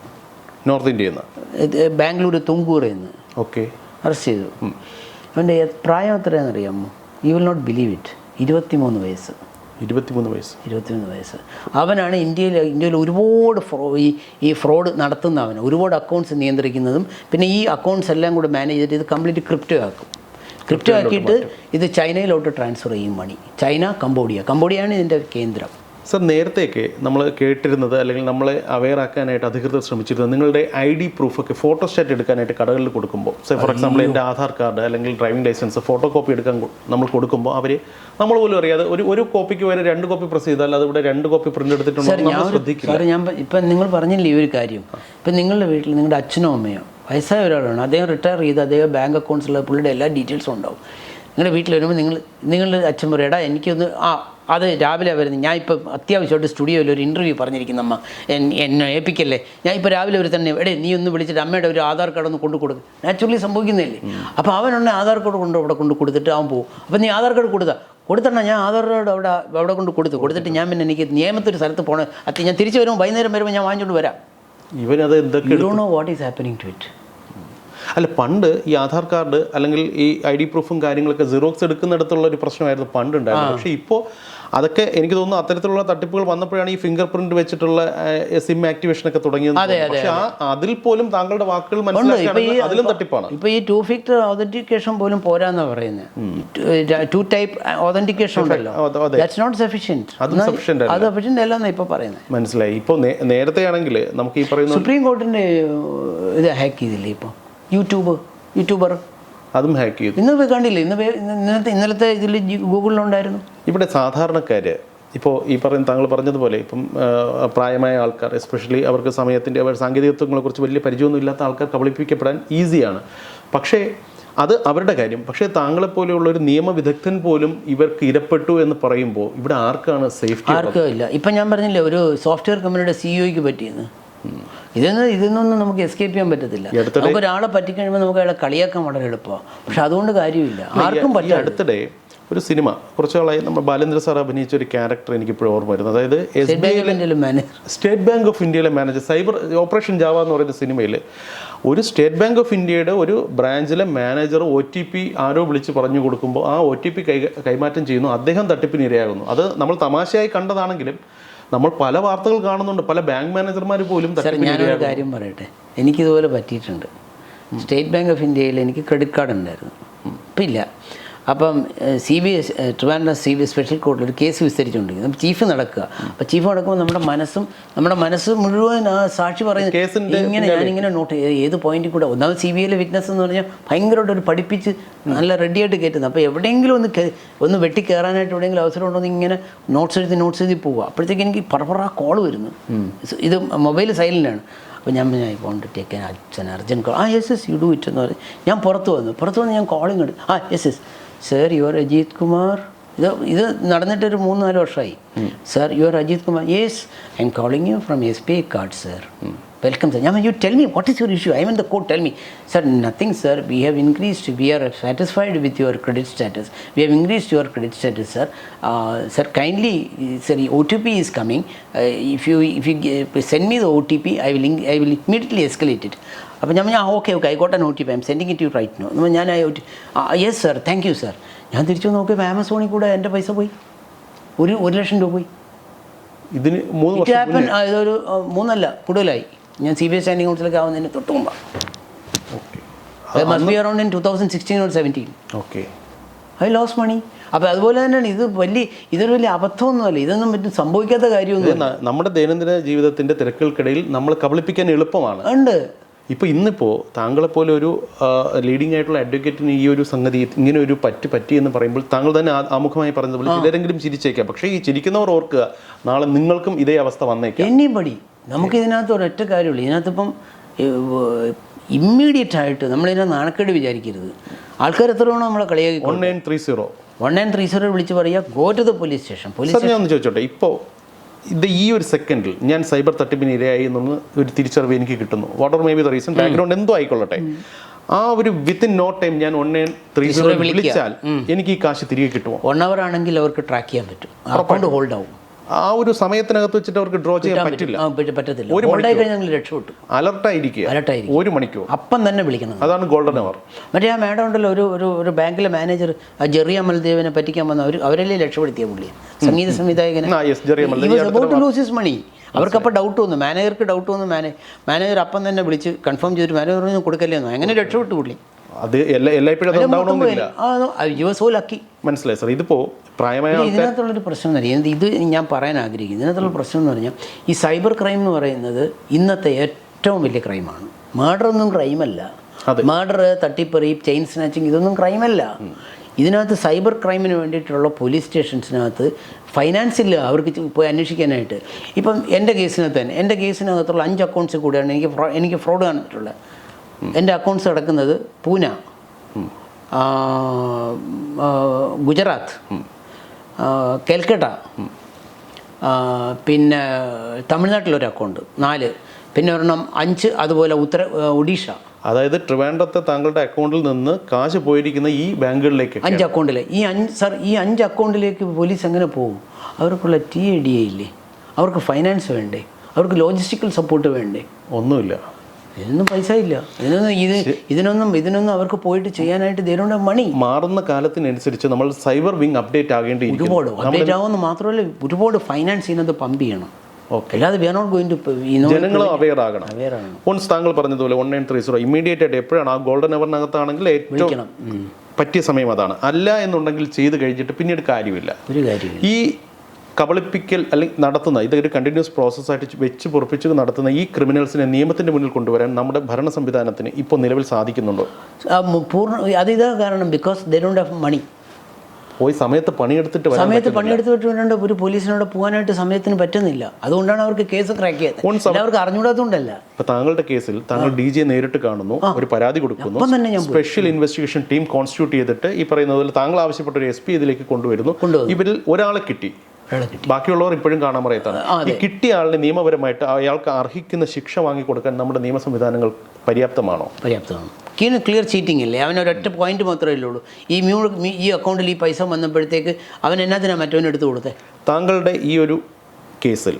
നോർത്ത് ഇന്ത്യയിൽ നിന്ന്, ബാംഗ്ലൂർ തുങ്കൂറിൽ നിന്ന് അറസ്റ്റ് ചെയ്തു. അവൻ്റെ പ്രായം എത്രയാണെന്നറിയാമോ? You will not believe it. 23 വയസ്സ്. 23 വയസ്സ്. അവനാണ് ഇന്ത്യയിൽ ഒരുപാട് ഈ ഫ്രോഡ് നടത്തുന്ന അവന്, ഒരുപാട് അക്കൗണ്ട്സ് നിയന്ത്രിക്കുന്നതും. പിന്നെ ഈ അക്കൗണ്ട്സ് എല്ലാം കൂടെ മാനേജ് ചെയ്തിട്ട് ഇത് കംപ്ലീറ്റ് ക്രിപ്റ്റോ ആക്കിയിട്ട് ഇത് ചൈനയിലോട്ട് ട്രാൻസ്ഫർ ചെയ്യും മണി. ചൈന, കംബോഡിയയാണ് ഇതിൻ്റെ കേന്ദ്രം. സർ, നേരത്തെയൊക്കെ നമ്മൾ കേട്ടിരുന്നത് അല്ലെങ്കിൽ നമ്മളെ അവെയർ ആക്കാനായിട്ട് അധികൃതർ ശ്രമിച്ചിരുന്നത് നിങ്ങളുടെ ID പ്രൂഫൊക്കെ ഫോട്ടോസ്റ്റാറ്റ് എടുക്കാനായിട്ട് കടകളിൽ കൊടുക്കുമ്പോൾ, ഫോർ എക്സാമ്പിൾ എൻ്റെ ആധാർ കാർഡ് അല്ലെങ്കിൽ ഡ്രൈവിംഗ് ലൈസൻസ് ഫോട്ടോ കോപ്പി എടുക്കാൻ നമ്മൾ കൊടുക്കുമ്പോൾ നമ്മൾ പോലും അറിയാതെ ഒരു കോപ്പിക്ക് വരെ 2 കോപ്പി പ്രസ് ചെയ്താൽ അതിവിടെ 2 കോപ്പി പ്രിന്റ് എടുത്തിട്ടുണ്ടോ ശ്രദ്ധിക്കില്ല. ഞാൻ ഇപ്പം നിങ്ങൾ പറഞ്ഞില്ലേ ഈ ഒരു കാര്യം. ഇപ്പം നിങ്ങളുടെ വീട്ടിൽ നിങ്ങളുടെ അച്ഛനോ അമ്മയോ വയസ്സായ ഒരാളാണ്, അദ്ദേഹം റിട്ടയർ ചെയ്ത് അദ്ദേഹം ബാങ്ക് അക്കൗണ്ട്സിലുള്ള പുള്ളിയുടെ എല്ലാ ഡീറ്റെയിൽസും ഉണ്ടാവും. നിങ്ങളുടെ വീട്ടിൽ വരുമ്പോൾ നിങ്ങളുടെ അച്ഛൻ പറയും, എടാ എനിക്കൊന്ന് അത് രാവിലെ വരുന്നത്, ഞാൻ ഇപ്പം അത്യാവശ്യമായിട്ട് സ്റ്റുഡിയോയിൽ ഒരു ഇൻ്റർവ്യൂ പറഞ്ഞിരിക്കുന്ന അമ്മ എന്നെ ഏൽപ്പിക്കല്ലേ, ഞാൻ ഇപ്പോൾ രാവിലെ ഒരു തന്നെ നീ ഒന്ന് വിളിച്ചിട്ട് അമ്മയുടെ ഒരു ആധാർ കാർഡ് ഒന്ന് കൊടുക്കും. നാച്ചുറലി സംഭവിക്കുന്നില്ലേ? അപ്പോൾ അവനുണ്ടെ ആധാർ കാർഡ് അവിടെ കൊണ്ട് കൊടുത്തിട്ട് അവൻ പോകും. അപ്പോൾ നീ ആധാർ കാർഡ് കൊടുത്തണ്ട, ഞാൻ ആധാർ കാർഡ് അവിടെ കൊണ്ട് കൊടുത്തിട്ട് ഞാൻ പിന്നെ എനിക്ക് നിയമത്തൊരു സ്ഥലത്ത് പോകണം, ഞാൻ തിരിച്ച് വരുമ്പോൾ വൈകുന്നേരം വരുമ്പോൾ ഞാൻ വാങ്ങിച്ചുകൊണ്ട് വരാം. ഇവനത് എന്തൊക്കെ you don't know what is happening to it. അല്ല, പണ്ട് ഈ ആധാർ കാർഡ് അല്ലെങ്കിൽ ഈ ID പ്രൂഫും കാര്യങ്ങളൊക്കെ സിറോക്സ് എടുക്കുന്നിടത്തുള്ള ഒരു പ്രശ്നമായിരുന്നു പണ്ടുണ്ടായിരുന്നത്. പക്ഷേ ഇപ്പോൾ അതൊക്കെ എനിക്ക് തോന്നുന്നു അത്തരത്തിലുള്ള തട്ടിപ്പുകൾ വന്നപ്പോഴാണ് ഈ ഫിംഗർ പ്രിന്റ് വെച്ചിട്ടുള്ള സിം ആക്ടിവേഷൻ ഒക്കെ തുടങ്ങിയത്. പക്ഷേ അതിൽ പോലും താങ്കളുടെ വാക്കുകൾ മനസ്സിലാക്കുകയാണെങ്കിൽ അതിലും തട്ടിപ്പാണ്. ഇപ്പോൾ ഈ 2 ഫാക്ടർ ഓതന്റിക്കേഷൻ പോലും പോരാന്നാ പറയുന്നത്. 2 ടൈപ്പ് ഓതന്റിക്കേഷൻ ഉണ്ടല്ലോ, ദാറ്റ്സ് നോട്ട് സഫിഷ്യന്റ്. അത് സഫിഷ്യന്റ് അല്ലെന്നാണ് ഇപ്പോൾ പറയുന്നത്. മനസ്സിലായി. ഇപ്പോൾ നേരത്തെ ആണെങ്കിൽ നമുക്ക് ഈ പറയുന്ന സുപ്രീം കോർട്ടിന്റെ ഇത് ഹാക്ക് ചെയ്തില്ലേ ഇപ്പോൾ യൂട്യൂബർ, അതും ഹാക്ക് ചെയ്തു. ഇന്ന് കണ്ടില്ലേ, ഇന്നലത്തെ ഇതിൽ ഗൂഗിളിലുണ്ടായിരുന്നു. ഇവിടെ സാധാരണക്കാർ ഇപ്പോൾ ഈ താങ്കൾ പറഞ്ഞതുപോലെ ഇപ്പം പ്രായമായ ആൾക്കാർ, എസ്പെഷ്യലി അവർക്ക് സമയത്തിൻ്റെ സാങ്കേതികത്വങ്ങളെക്കുറിച്ച് വലിയ പരിചയമൊന്നും ഇല്ലാത്ത ആൾക്കാർ കബളിപ്പിക്കപ്പെടാൻ ഈസിയാണ്. പക്ഷേ അത് അവരുടെ കാര്യം. പക്ഷേ താങ്കളെപ്പോലെയുള്ള ഒരു നിയമവിദഗ്ധൻ പോലും ഇവർക്ക് ഇരപ്പെട്ടു എന്ന് പറയുമ്പോൾ ഇവിടെ ആർക്കാണ് സേഫ്റ്റി? ആർക്കും ഇല്ല. ഇപ്പം ഞാൻ പറഞ്ഞില്ലേ, ഒരു സോഫ്റ്റ്വെയർ കമ്പനിയുടെ CEOയ്ക്ക് പറ്റിയെന്ന്. ഇതിനൊന്നും നമുക്ക് എസ്കേപ്പ് ചെയ്യാൻ പറ്റത്തില്ല. നമുക്ക് ഒരാളെ പറ്റിക്കഴിയുമ്പോൾ നമുക്ക് അയാളെ കളിയാക്കാൻ വളരെ എളുപ്പമാണ്. പക്ഷെ അതുകൊണ്ട് കാര്യമില്ല, ആർക്കും പറ്റില്ല. അടുത്തിടെ ഒരു സിനിമ കുറച്ചു നാളായി നമ്മൾ ബാലേന്ദ്ര സാർ അഭിനയിച്ച ഒരു ക്യാരക്ടർ എനിക്കിപ്പോഴും ഓർമ്മ വരുന്നത്. അതായത് സ്റ്റേറ്റ് ബാങ്ക് ഓഫ് ഇന്ത്യയിലെ മാനേജർ, സൈബർ ഓപ്പറേഷൻ ജാവ എന്ന് പറയുന്ന സിനിമയിൽ ഒരു സ്റ്റേറ്റ് ബാങ്ക് ഓഫ് ഇന്ത്യയുടെ ഒരു ബ്രാഞ്ചിലെ മാനേജർ OTP ആരോ വിളിച്ച് പറഞ്ഞു കൊടുക്കുമ്പോൾ ആ OTP കൈമാറ്റം ചെയ്യുന്നു, അദ്ദേഹം തട്ടിപ്പിന് ഇരയാകുന്നു. അത് നമ്മൾ തമാശയായി കണ്ടതാണെങ്കിലും നമ്മൾ പല വാർത്തകൾ കാണുന്നുണ്ട്. പല ബാങ്ക് മാനേജർമാർ പോലും ഞാനൊരു കാര്യം പറയട്ടെ, എനിക്കിതുപോലെ പറ്റിയിട്ടുണ്ട്. സ്റ്റേറ്റ് ബാങ്ക് ഓഫ് ഇന്ത്യയിൽ എനിക്ക് ക്രെഡിറ്റ് കാർഡ് ഉണ്ടായിരുന്നു, ഇപ്പം ഇല്ല. അപ്പം ട്രിവാൻഡ്രം CBI സ്പെഷ്യൽ കോർട്ടിൽ ഒരു കേസ് വിസ്തരിച്ചുകൊണ്ടിരിക്കുന്നു. അപ്പം ചീഫ് നടക്കുക. അപ്പോൾ ചീഫ് നടക്കുമ്പോൾ നമ്മുടെ മനസ്സ് മുഴുവൻ ആ സാക്ഷി പറയുന്നത് ഇങ്ങനെ ഞാനിങ്ങനെ നോട്ട് ഏത് പോയിന്റിൽ കൂടെ. ഒന്നാമത് CBI വിറ്റ്നസ് എന്ന് പറഞ്ഞാൽ ഭയങ്കരമായിട്ട് ഒരു പഠിപ്പിച്ച് നല്ല റെഡിയായിട്ട് കയറ്റുന്നത്. അപ്പോൾ എവിടെയെങ്കിലും ഒന്ന് വെട്ടി കയറാനായിട്ട് എവിടെയെങ്കിലും അവസരം ഉണ്ടോ എന്ന് ഇങ്ങനെ നോട്ട്സ് എഴുതി പോവുക. അപ്പോഴത്തേക്ക് എനിക്ക് പറ കോൾ വരുന്നു. ഇത് മൊബൈൽ സൈലൻ്റാണ്. അപ്പോൾ ഞാൻ want to take an urgent call. Yes you do it എന്ന് പറയും. ഞാൻ പുറത്ത് വന്ന് ഞാൻ കോളിങ് എടുത്തു. Yes sir you are Ajith Kumar. ഇത് നടന്നിട്ടൊരു 3-4 വർഷമായി. Sir you are Ajith Kumar. Yes I'm calling you from SBI card sir. Welcome sir. You tell me what is your issue? I'm in the court. Tell me. Sir nothing sir, we have increased, we R satisfied with your credit status, we have increased your credit status sir. Sir kindly sir OTP is coming. If you send me the OTP I will immediately escalate it. അപ്പോൾ ഞാൻ okay I got an OTP, I'm sending it you right no. അപ്പോൾ ഞാൻ yes sir thank you sir. ഞാൻ തിരിച്ചു നോക്കിയപ്പോൾ ആമസോണിൽ കൂടെ എൻ്റെ പൈസ പോയി. 1 ലക്ഷം രൂപ പോയി. ഇതിന് ഇതൊരു 3 കൂടുതലായി. ഞാൻ CBI സ്റ്റാൻഡിംഗ് കൗൺസിലൊക്കെ ആവുന്നതിന് തൊട്ട് മുമ്പ്. Must be around in 2016 or 17. Okay, I lose money. അപ്പോൾ അതുപോലെ തന്നെയാണ് ഇതൊരു വലിയ അബദ്ധമൊന്നുമല്ല. ഇതൊന്നും പറ്റും സംഭവിക്കാത്ത കാര്യമൊന്നും. നമ്മുടെ ദൈനംദിന ജീവിതത്തിൻ്റെ തിരക്കുകൾക്കിടയിൽ നമ്മൾ കബളിപ്പിക്കാൻ എളുപ്പമാണ്. ഉണ്ട്. ഇന്നിപ്പോൾ താങ്കളെപ്പോലെ ഒരു ലീഡിംഗ് ആയിട്ടുള്ള അഡ്വക്കേറ്റിന് ഈ ഒരു സംഗതി ഇങ്ങനെ ഒരു പറ്റി എന്ന് പറയുമ്പോൾ താങ്കൾ തന്നെ ആമുഖമായി പറഞ്ഞതുപോലെ ചിലരെങ്കിലും ചിരിച്ചേക്കാം. പക്ഷേ ഈ ചിരിക്കുന്നവർ ഓർക്കുക, നാളെ നിങ്ങൾക്കും ഇതേ അവസ്ഥ വന്നേക്കാം. എനിബഡി. നമുക്ക് ഇതിനകത്ത് ഒരൊറ്റ കാര്യമുള്ളൂ. ഇതിനകത്തിപ്പം ഇമ്മീഡിയറ്റ് ആയിട്ട് നമ്മളിതിനെ നാണക്കേട് വിചാരിക്കരുത്. ആൾക്കാർ എത്ര വേണോ നമ്മളെ കളിയാക്കി 1930 വിളിച്ച് പറയുക, go to the police station. ഞാൻ ഒന്ന് ചോദിച്ചോട്ടെ, ഇപ്പോൾ ഈ ഒരു സെക്കൻഡിൽ ഞാൻ സൈബർ തട്ടിപ്പിന് ഇരയായി എന്നൊന്ന് ഒരു തിരിച്ചറിവ് എനിക്ക് കിട്ടുന്നു. What may be the reason, background എന്തോ ആയിക്കൊള്ളട്ടെ, ആ ഒരു വിത്തിൻ നോ ടൈം ഞാൻ 1930 വിളിച്ചാൽ എനിക്ക് ഈ കാശ് തിരികെ കിട്ടുമോ? 1 hour ആണെങ്കിൽ അവർക്ക് ട്രാക്ക് ചെയ്യാൻ പറ്റും. അക്കൗണ്ട് ഹോൾഡ് ആവും. ആ ഒരു സമയത്തിനകത്ത് വെച്ചിട്ട് അവർക്ക് ഡ്രോ ചെയ്യാൻ പറ്റത്തില്ല. അലർട്ടായിരിക്കും 1 മണിക്കൂർ അപ്പം തന്നെ വിളിക്കണം. അതാണ് ഗോൾഡൻ അവർ. മറ്റേ ആ മാഡം ഉണ്ടല്ലോ, ഒരു ബാങ്കിലെ മാനേജർ, ജെറി അമൽദേവിനെ പറ്റിക്കാൻ വന്ന അവരല്ലേ രക്ഷപ്പെടുത്തിയ പുള്ളിയെ, സംഗീത സംവിധായകനെ. മണി. അവർക്കപ്പോൾ ഡൗട്ട് വന്നു, മാനേജർക്ക് ഡൗട്ട് വന്നു. മാനേജർ അപ്പം തന്നെ വിളിച്ച് കൺഫേം ചെയ്തിട്ട് മാനേജർ പറഞ്ഞു കൊടുക്കല്ലേ എന്നോ. അങ്ങനെ രക്ഷപ്പെട്ടു പുള്ളി. അത് എല്ലായ്പ്പോഴും മനസ്സിലായി സാർ. ഇതിപ്പോൾ പ്രായമായ ഇതിനകത്തുള്ളൊരു പ്രശ്നം എന്ന് പറയുന്നത്, ഇത് ഞാൻ പറയാൻ ആഗ്രഹിക്കുന്നു, ഇതിനകത്തുള്ള പ്രശ്നം എന്ന് പറഞ്ഞാൽ ഈ സൈബർ ക്രൈം എന്ന് പറയുന്നത് ഇന്നത്തെ ഏറ്റവും വലിയ ക്രൈമാണ്. മർഡറൊന്നും ക്രൈമല്ല. മർഡർ, തട്ടിപ്പറി, ചെയിൻ സ്നാച്ചിങ് ഇതൊന്നും ക്രൈമല്ല. ഇതിനകത്ത് സൈബർ ക്രൈമിന് വേണ്ടിയിട്ടുള്ള പോലീസ് സ്റ്റേഷൻസിനകത്ത് ഫൈനാൻസ് ഇല്ല അവർക്ക് പോയി അന്വേഷിക്കാനായിട്ട്. ഇപ്പം എൻ്റെ കേസിനകത്തുള്ള 5 അക്കൗണ്ട്സ് കൂടെയാണ് എനിക്ക് ഫ്രോഡ് കാണിച്ചിട്ടുള്ളത്. എൻ്റെ അക്കൗണ്ട്സ് കിടക്കുന്നത് പൂന, ഗുജറാത്ത്, കൽക്കട്ട, പിന്നെ തമിഴ്നാട്ടിലൊരു അക്കൗണ്ട് 4, പിന്നെ ഒരെണ്ണം 5, അതുപോലെ ഒഡീഷ. അതായത് ട്രിവാൻഡ്രത്തെ താങ്കളുടെ അക്കൗണ്ടിൽ നിന്ന് കാശ് പോയിരിക്കുന്ന ഈ ബാങ്കുകളിലേക്ക് 5 അക്കൗണ്ടിൽ ഈ 5 അക്കൗണ്ടിലേക്ക് പോലീസ് എങ്ങനെ പോകും? അവർക്കുള്ള TADA ഇല്ലേ? അവർക്ക് ഫൈനാൻസ് വേണ്ടേ? അവർക്ക് ലോജിസ്റ്റിക്കൽ സപ്പോർട്ട് വേണ്ടേ? ഒന്നുമില്ല. ഇതിനൊന്നും പൈസ ഇല്ല. ഇതിനൊന്നും അവർക്ക് പോയിട്ട് ചെയ്യാനായിട്ട് തരുന്ന മണി. മാറുന്ന കാലത്തിനനുസരിച്ച് നമ്മൾ സൈബർ വിങ് അപ്ഡേറ്റ് ആകേണ്ടിയിരിക്കുന്നു. ഒരുപാട് അപ്ഡേറ്റ് ആവുമെന്ന് മാത്രമല്ല, ഒരുപാട് ഫൈനാൻസ് ചെയ്യുന്നത് പമ്പ് ചെയ്യണം. അല്ലാതെ we are not going to. ജനങ്ങൾ അവെയർ ആകണം. വൺസ് താങ്കൾ പറഞ്ഞതുപോലെ 1930 ഇമ്മീഡിയറ്റ് ആയിട്ട് എപ്പോഴാണ് ആ ഗോൾഡൻ അവറിനകത്താണെങ്കിൽ ഏറ്റവും പറ്റിയ സമയം അതാണ്. അല്ല എന്നുണ്ടെങ്കിൽ ചെയ്ത് കഴിഞ്ഞിട്ട് പിന്നീട് കാര്യമില്ല. ഈ കബളിപ്പിക്കൽ അല്ലെങ്കിൽ നടത്തുന്ന ഇതൊരു കണ്ടിന്യൂസ് പ്രോസസ്സായിട്ട് വെച്ച് പൊറപ്പിച്ച് നടത്തുന്ന ഈ ക്രിമിനൽസിനെ നിയമത്തിൻ്റെ മുന്നിൽ കൊണ്ടുവരാൻ നമ്മുടെ ഭരണ സംവിധാനത്തിന് ഇപ്പോൾ നിലവിൽ സാധിക്കുന്നുണ്ടോ? അതിതാ കാരണം, because they don't have money. പോയി സമയത്ത് പണിയെടുത്തിട്ട് വേണ്ട ഒരു പോലീസിനോട് പോകാനായിട്ട് സമയത്തിന് പറ്റുന്നില്ല. അതുകൊണ്ടാണ് അവർക്ക് കേസ് ക്രാക്ക് ചെയ്യാൻ അവർക്ക് അറിഞ്ഞുകൂടാത്തതുകൊണ്ടല്ല. ഇപ്പൊ താങ്കളുടെ കേസിൽ താങ്കൾ DG നേരിട്ട് കാണുന്നു, ഒരു പരാതി കൊടുക്കുന്നു, സ്പെഷ്യൽ ഇൻവെസ്റ്റിഗേഷൻ ടീം കോൺസ്റ്റിറ്റ്യൂട്ട് ചെയ്തിട്ട് ഈ പറയുന്നത് പോലെ താങ്കൾ ആവശ്യപ്പെട്ട ഒരു SP ഇതിലേക്ക് കൊണ്ടുവരുന്നു. ഇവരിൽ ഒരാളെ കിട്ടി, ബാക്കിയുള്ളവർ ഇപ്പോഴും കാണാൻ പറയത്താണ്. ഈ കിട്ടിയ ആളിനെ നിയമപരമായിട്ട് അയാൾക്ക് അർഹിക്കുന്ന ശിക്ഷ വാങ്ങിക്കൊടുക്കാൻ നമ്മുടെ നിയമ സംവിധാനങ്ങൾ പര്യാപ്തമാണോ? പര്യാപ്തമാണ്. ക്ലിയർ ചീറ്റിംഗ് ഇല്ലേ? അവൻ ഒരൊറ്റ പോയിന്റ് മാത്രമേ ഉള്ളൂ. ഈ അക്കൗണ്ടിൽ ഈ പൈസ വന്നപ്പോഴത്തേക്ക് അവൻ എന്നാത്തിനാണ് മറ്റവനെടുത്ത് കൊടുത്തത്? താങ്കളുടെ ഈ ഒരു കേസിൽ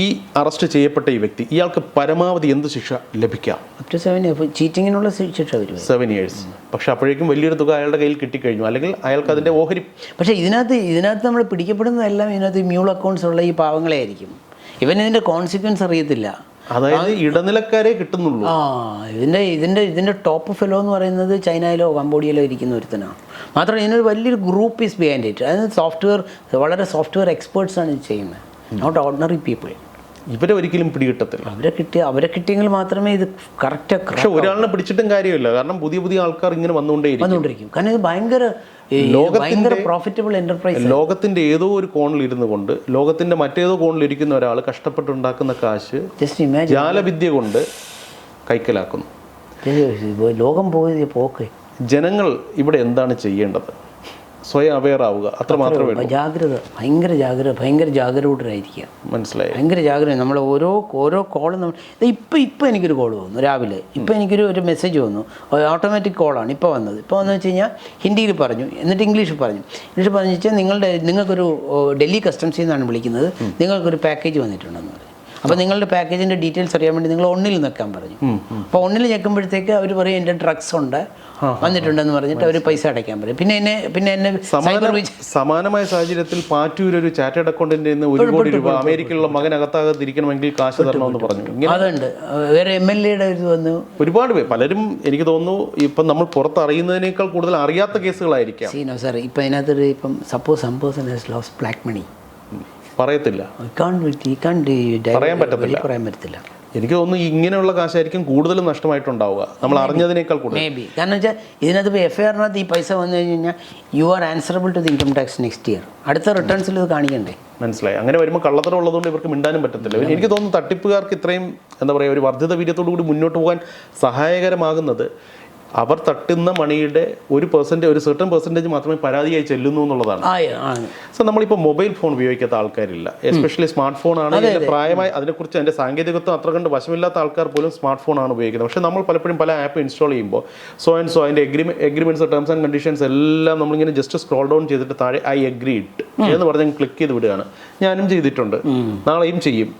ഈ അറസ്റ്റ് ചെയ്യപ്പെട്ട ഈ വ്യക്തി, ഇയാൾക്ക് പരമാവധി എന്ത് ശിക്ഷ ലഭിക്കാം? Up to 7 years. ചീറ്റിങ്ങിനുള്ള ശിക്ഷ വരും 7 years. പക്ഷെ അപ്പോഴേക്കും വലിയൊരു തുക അയാളുടെ കയ്യിൽ കിട്ടിക്കഴിഞ്ഞു, അല്ലെങ്കിൽ അയാൾക്ക് അതിൻ്റെ ഓഹരി. പക്ഷേ ഇതിനകത്ത് നമ്മൾ പിടിക്കപ്പെടുന്നതെല്ലാം ഇതിനകത്ത് മ്യൂൾ അക്കൗണ്ട്സ് ഉള്ള ഈ പാവങ്ങളെ ആയിരിക്കും. ഇവനിതിൻ്റെ കോൺസിക്വൻസ് അറിയത്തില്ല. അതായത് ഇടനിലക്കാരെ കിട്ടുന്നുള്ളൂ. ഇതിൻ്റെ ടോപ്പ് ഫെലോ എന്ന് പറയുന്നത് ചൈനയിലോ കംബോഡിയയിലോ ഇരിക്കുന്ന ഒരുത്തനാണ്. മാത്രമല്ല ഇതിനൊരു വലിയൊരു ഗ്രൂപ്പ് ഈസ് ബിഹൈൻഡ് ഇറ്റ്. അതായത് വളരെ സോഫ്റ്റ്വെയർ എക്സ്പേർട്സാണ് ഇത് ചെയ്യുന്നത്, നോട്ട് ഓർഡിനറി പീപ്പിൾ. ഇവരെ ഒരിക്കലും പിടികിട്ടത്തില്ല. അവരെ കിട്ടിയെങ്കിൽ മാത്രമേ ഇത് കറക്റ്റ്. പക്ഷെ ഒരാളിനെ പിടിച്ചിട്ടും കാര്യമില്ല, കാരണം പുതിയ ആൾക്കാർ ഇങ്ങനെ വന്നുകൊണ്ടേയിരിക്കും. കാരണം ഇത് ഭയങ്കര പ്രോഫിറ്റബിൾ എന്റർപ്രൈസ്. ലോകത്തിന്റെ ഏതോ ഒരു കോണിൽ ഇരുന്നു കൊണ്ട് ലോകത്തിന്റെ മറ്റേതോ കോണിൽ ഇരിക്കുന്ന ഒരാൾ കഷ്ടപ്പെട്ടുണ്ടാക്കുന്ന കാശ് ജാലവിദ്യ കൊണ്ട് കൈക്കലാക്കുന്നു. ലോകം പോക്ക്. ജനങ്ങൾ ഇവിടെ എന്താണ് ചെയ്യേണ്ടത്? സ്വയം അവെയർ ആവുക, അത്ര മാത്രമേ. ജാഗ്രത, ഭയങ്കര ജാഗരൂകരായിരിക്കുക. മനസ്സിലായി? ഭയങ്കര ജാഗ്രത. നമ്മൾ ഓരോ കോളും നമ്മൾ ഇപ്പം എനിക്കൊരു കോൾ വന്നു രാവിലെ. ഇപ്പം എനിക്കൊരു മെസ്സേജ് വന്നു, ഓട്ടോമാറ്റിക് കോളാണ് ഇപ്പോൾ വന്നത്. ഇപ്പോൾ വന്നു വെച്ച് കഴിഞ്ഞാൽ ഹിന്ദിയിൽ പറഞ്ഞു, എന്നിട്ട് ഇംഗ്ലീഷിൽ പറഞ്ഞു വെച്ചാൽ നിങ്ങൾക്കൊരു ഡൽഹി കസ്റ്റംസിൽ നിന്നാണ് വിളിക്കുന്നത്, നിങ്ങൾക്കൊരു പാക്കേജ് വന്നിട്ടുണ്ടെന്ന് പറയും. അപ്പോൾ നിങ്ങളുടെ പാക്കേജിൻ്റെ ഡീറ്റെയിൽസ് അറിയാൻ വേണ്ടി നിങ്ങൾ ഒന്നിൽ നിൽക്കാൻ പറഞ്ഞു. അപ്പോൾ ഒന്നിൽ ഞെക്കുമ്പോഴത്തേക്ക് അവർ പറയും എൻ്റെ ഡ്രഗ്സ് ഉണ്ട് വന്നിട്ടുണ്ടെന്ന് പറഞ്ഞിട്ട് അവർ പൈസ അടയ്ക്കാൻ പറയും. പിന്നെ എന്നെ സമാനമായ സാഹചര്യത്തിൽ പാറ്റൂരൊരു ചാർട്ടേഡ് അക്കൗണ്ടന്റിൽ നിന്ന് 1 കോടി രൂപ അമേരിക്കയിലുള്ള മകനകത്താകത്തിരിക്കണമെങ്കിൽ കാശ് തരണമെന്ന് പറഞ്ഞു. അതുണ്ട്. വേറെ MLA-യുടെ ഇത് വന്നു. ഒരുപാട് പേര്, പലരും എനിക്ക് തോന്നുന്നു ഇപ്പം നമ്മൾ പുറത്തറിയുന്നതിനേക്കാൾ കൂടുതൽ അറിയാത്ത കേസുകളായിരിക്കാം. സീനോ സാർ, ഇപ്പം അതിനകത്തൊരു ഇപ്പം സപ്പോസ് ലോസ് ബ്ലാക്ക് മണി പറയത്തില്ല, പറയാൻ പറ്റത്തില്ല. എനിക്ക് തോന്നുന്നു ഇങ്ങനെയുള്ള കാശായിരിക്കും കൂടുതലും നഷ്ടമായിട്ടുണ്ടാവുക, നമ്മൾ അറിഞ്ഞതിനേക്കാൾ കൂടുതൽ. Maybe. കാരണം വെച്ചാൽ ഇതിനകത്ത് ഇപ്പോൾ FIR-നകത്ത് ഈ പൈസ വന്നു കഴിഞ്ഞാൽ you are answerable to the income tax next year. അടുത്ത റിട്ടേൺസിൽ ഇത് കാണിക്കണ്ടേ? മനസ്സിലായി. അങ്ങനെ വരുമ്പോൾ കള്ളത്തരം ഉള്ളതുകൊണ്ട് ഇവർക്ക് മിണ്ടാനും പറ്റത്തില്ല. എനിക്ക് തോന്നുന്നു തട്ടിപ്പുകാർക്ക് ഇത്രയും എന്താ പറയുക, ഒരു വർദ്ധിത വീര്യത്തോടു കൂടി മുന്നോട്ട് പോകാൻ സഹായകരമാകുന്നത് അവർ തട്ടുന്ന മണിയുടെ ഒരു സെർട്ടൺ പെർസെൻറ്റേജ് മാത്രമേ പരാതിയായി ചെല്ലുന്നു എന്നുള്ളതാണ്. സോ നമ്മളിപ്പോൾ മൊബൈൽ ഫോൺ ഉപയോഗിക്കാത്ത ആൾക്കാരില്ല, എസ്പെഷ്യലി സ്മാർട്ട് ഫോൺ ആണ്. അതിൻ്റെ പ്രായമായി അതിനെക്കുറിച്ച് അതിൻ്റെ സാങ്കേതികത്വം അത്ര കണ്ട് വശമില്ലാത്ത ആൾക്കാർ പോലും സ്മാർട്ട് ഫോൺ ആണ് ഉപയോഗിക്കുന്നത്. പക്ഷേ നമ്മൾ പലപ്പോഴും പല ആപ്പ് ഇൻസ്റ്റാൾ ചെയ്യുമ്പോൾ സോ അതിൻ്റെ എഗ്രിമെൻറ്റ്സ്, ടേംസ് ആൻഡ് കണ്ടീഷൻസ് എല്ലാം നമ്മളിങ്ങനെ ജസ്റ്റ് സ്ക്രോൾ ഡൗൺ ചെയ്തിട്ട് താഴെ ഐ അഗ്രീഡ് എന്ന് പറഞ്ഞ് ക്ലിക്ക് ചെയ്ത് വിടുകയാണ്. ഞാനും ചെയ്തിട്ടുണ്ട്, നാളെയും ചെയ്യും.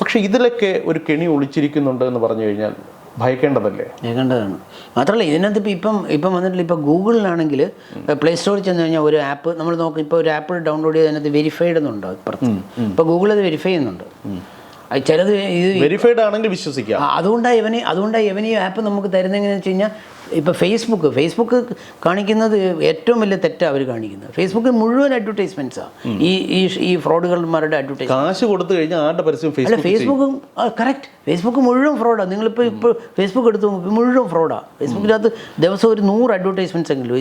പക്ഷേ ഇതിലൊക്കെ ഒരു കെണി ഒളിച്ചിരിക്കുന്നുണ്ട് എന്ന് പറഞ്ഞു കഴിഞ്ഞാൽ ഭയക്കേണ്ടതല്ലേ? ഭയക്കേണ്ടതാണ്. മാത്രമല്ല ഇതിനകത്ത് ഇപ്പം വന്നിട്ടില്ല. ഇപ്പോൾ ഗൂഗിളിലാണെങ്കിൽ പ്ലേ സ്റ്റോറിൽ ചെന്ന് കഴിഞ്ഞാൽ ഒരു ആപ്പ് നമ്മൾ നോക്കും. ഇപ്പോൾ ഒരു ആപ്പ് ഡൗൺലോഡ് ചെയ്ത് അതിനകത്ത് വെരിഫൈഡ് എന്നുണ്ടോ ഇപ്പുറത്ത്. ഇപ്പോൾ ഗൂഗിൾ അത് വെരിഫൈ ചെയ്യുന്നുണ്ട്. ചിലത് ഇത് വെരിഫൈഡ് ആണെങ്കിൽ വിശ്വസിക്കാം. അതുകൊണ്ടാണ് ഇവൻ ഈ ആപ്പ് നമുക്ക് തരുന്നത് എങ്ങനെയാണെന്ന് വെച്ച് കഴിഞ്ഞാൽ, ഇപ്പോൾ ഫേസ്ബുക്ക് കാണിക്കുന്നത് ഏറ്റവും വലിയ തെറ്റാണ് അവർ കാണിക്കുന്നത്. ഫേസ്ബുക്കിൽ മുഴുവൻ അഡ്വർടൈസ്മെന്റ്സാണ് ഈ ഫ്രോഡുകളുമാരുടെ അഡ്വർടൈസ്. കാശ് കൊടുത്തു കഴിഞ്ഞാൽ ആരുടെ പരസ്യം ഫേസ്ബുക്കും കറക്റ്റ്. ഫേസ്ബുക്ക് മുഴുവൻ ഫ്രോഡാണ്. നിങ്ങളിപ്പോൾ ഫേസ്ബുക്ക് എടുത്ത് മുഴുവൻ ഫ്രോഡാണ്. ഫേസ്ബുക്കിനകത്ത് ദിവസം ഒരു 100 അഡ്വർടൈസ്മെന്റ്സ് എങ്കിലും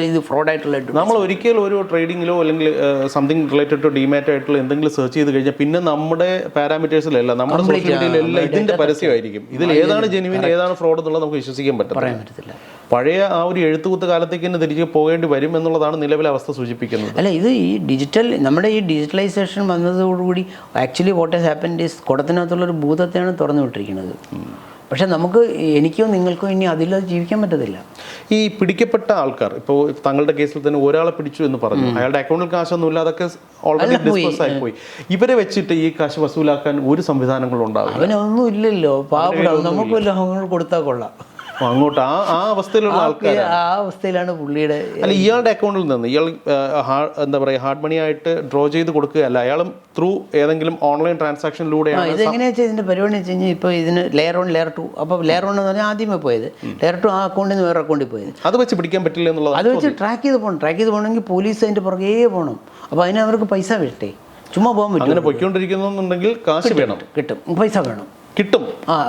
ഇത് ഫ്രോഡായിട്ടുള്ള. നമ്മൾ ഒരിക്കലും ഒരു ട്രേഡിങ്ങിലോ അല്ലെങ്കിൽ സംതിങ് റിലേറ്റഡ് ടു ഡിമാറ്റ് ആയിട്ടുള്ള എന്തെങ്കിലും സെർച്ച് ചെയ്ത് കഴിഞ്ഞാൽ പിന്നെ നമ്മുടെ പാരാമീറ്റേഴ്സിലല്ല, നമ്മുടെ സോഷ്യൽ മീഡിയയിലെല്ലാം ഇതിന്റെ പരസ്യമായിരിക്കും. ഇതിൽ ഏതാണ് ജെന്യുവിൻ ഏതാണ് ഫ്രോഡ് എന്നുള്ളത് നമുക്ക് വിശ്വസിക്കാൻ പറ്റത്തില്ല. പഴയ ആ ഒരു എഴുത്തുകുത്ത് കാലത്തേക്ക് തന്നെ തിരികെ പോകേണ്ടി വരും എന്നുള്ളതാണ് നിലവിലെ അവസ്ഥ സൂചിപ്പിക്കുന്നത്. അല്ല, ഇത് നമ്മുടെ ഈ ഡിജിറ്റലൈസേഷൻ വന്നതോടുകൂടി actually what has happened is കുടത്തിനകത്തുള്ളൊരു ഭൂതത്തെയാണ് തുറന്നു വിട്ടിരിക്കുന്നത്. പക്ഷെ എനിക്കോ നിങ്ങൾക്കോ ഇനി അതില്ലാതെ ജീവിക്കാൻ പറ്റത്തില്ല. ഈ പിടിക്കപ്പെട്ട ആൾക്കാർ ഇപ്പോൾ താങ്കളുടെ കേസിൽ തന്നെ ഒരാളെ പിടിച്ചു എന്ന് പറഞ്ഞു, അയാളുടെ അക്കൗണ്ടിൽ കാശൊന്നുമില്ല, അതൊക്കെ ഓൾറെഡി ഡിസ്പോസ് ആയിപ്പോയി. ഇവരെ വെച്ചിട്ട് ഈ കാശ് വസൂലാക്കാൻ ഒരു സംവിധാനങ്ങളും ഉണ്ടാകും? അവനൊന്നും ഇല്ലല്ലോ, പാവപ്പെടാം. നമുക്ക് വല്ല കൊടുത്താൽ കൊള്ളാം. അങ്ങോട്ട് ആ അവസ്ഥയിലുള്ള ആൾക്കാർ, ആ അവസ്ഥയിലാണ് പുള്ളിയുടെ. അല്ല, ഇയാളുടെ അക്കൗണ്ടിൽ നിന്ന് ഇയാൾ എന്താ പറയുക ഹാർഡ് മണി ആയിട്ട് ഡ്രോ ചെയ്ത് കൊടുക്കുകയല്ല, അയാളും ത്രൂ ഏതെങ്കിലും ഓൺലൈൻ ട്രാൻസാക്ഷനിലൂടെയാണ്. ഇതെങ്ങനെയാ വെച്ചാൽ ഇതിന്റെ പരിപാടി വെച്ച് കഴിഞ്ഞാൽ ഇപ്പോൾ ഇതിന് ലെയർ 1 ലെയർ 2. അപ്പോൾ ലെയർ 1 എന്ന് പറഞ്ഞാൽ ആദ്യമേ പോയത്, ലെയർ 2 ആ അക്കൗണ്ടിൽ നിന്ന് വേറെ അക്കൗണ്ടിൽ പോയത്. അത് വെച്ച് പിടിക്കാൻ പറ്റില്ല എന്നുള്ളത്. അത് വെച്ച് ട്രാക്ക് ചെയ്ത് പോകണമെങ്കിൽ പോലീസ് അതിന്റെ പുറകെ പോകണം. അപ്പോൾ അതിന് അവർക്ക് പൈസ വേണ്ടേ? ചുമ്മാ പോകാൻ പറ്റും. അങ്ങനെ പൊയ്ക്കൊണ്ടിരിക്കുന്നുണ്ടെങ്കിൽ കാശ് വേണം, കിട്ടും, പൈസ വേണം, കിട്ടും.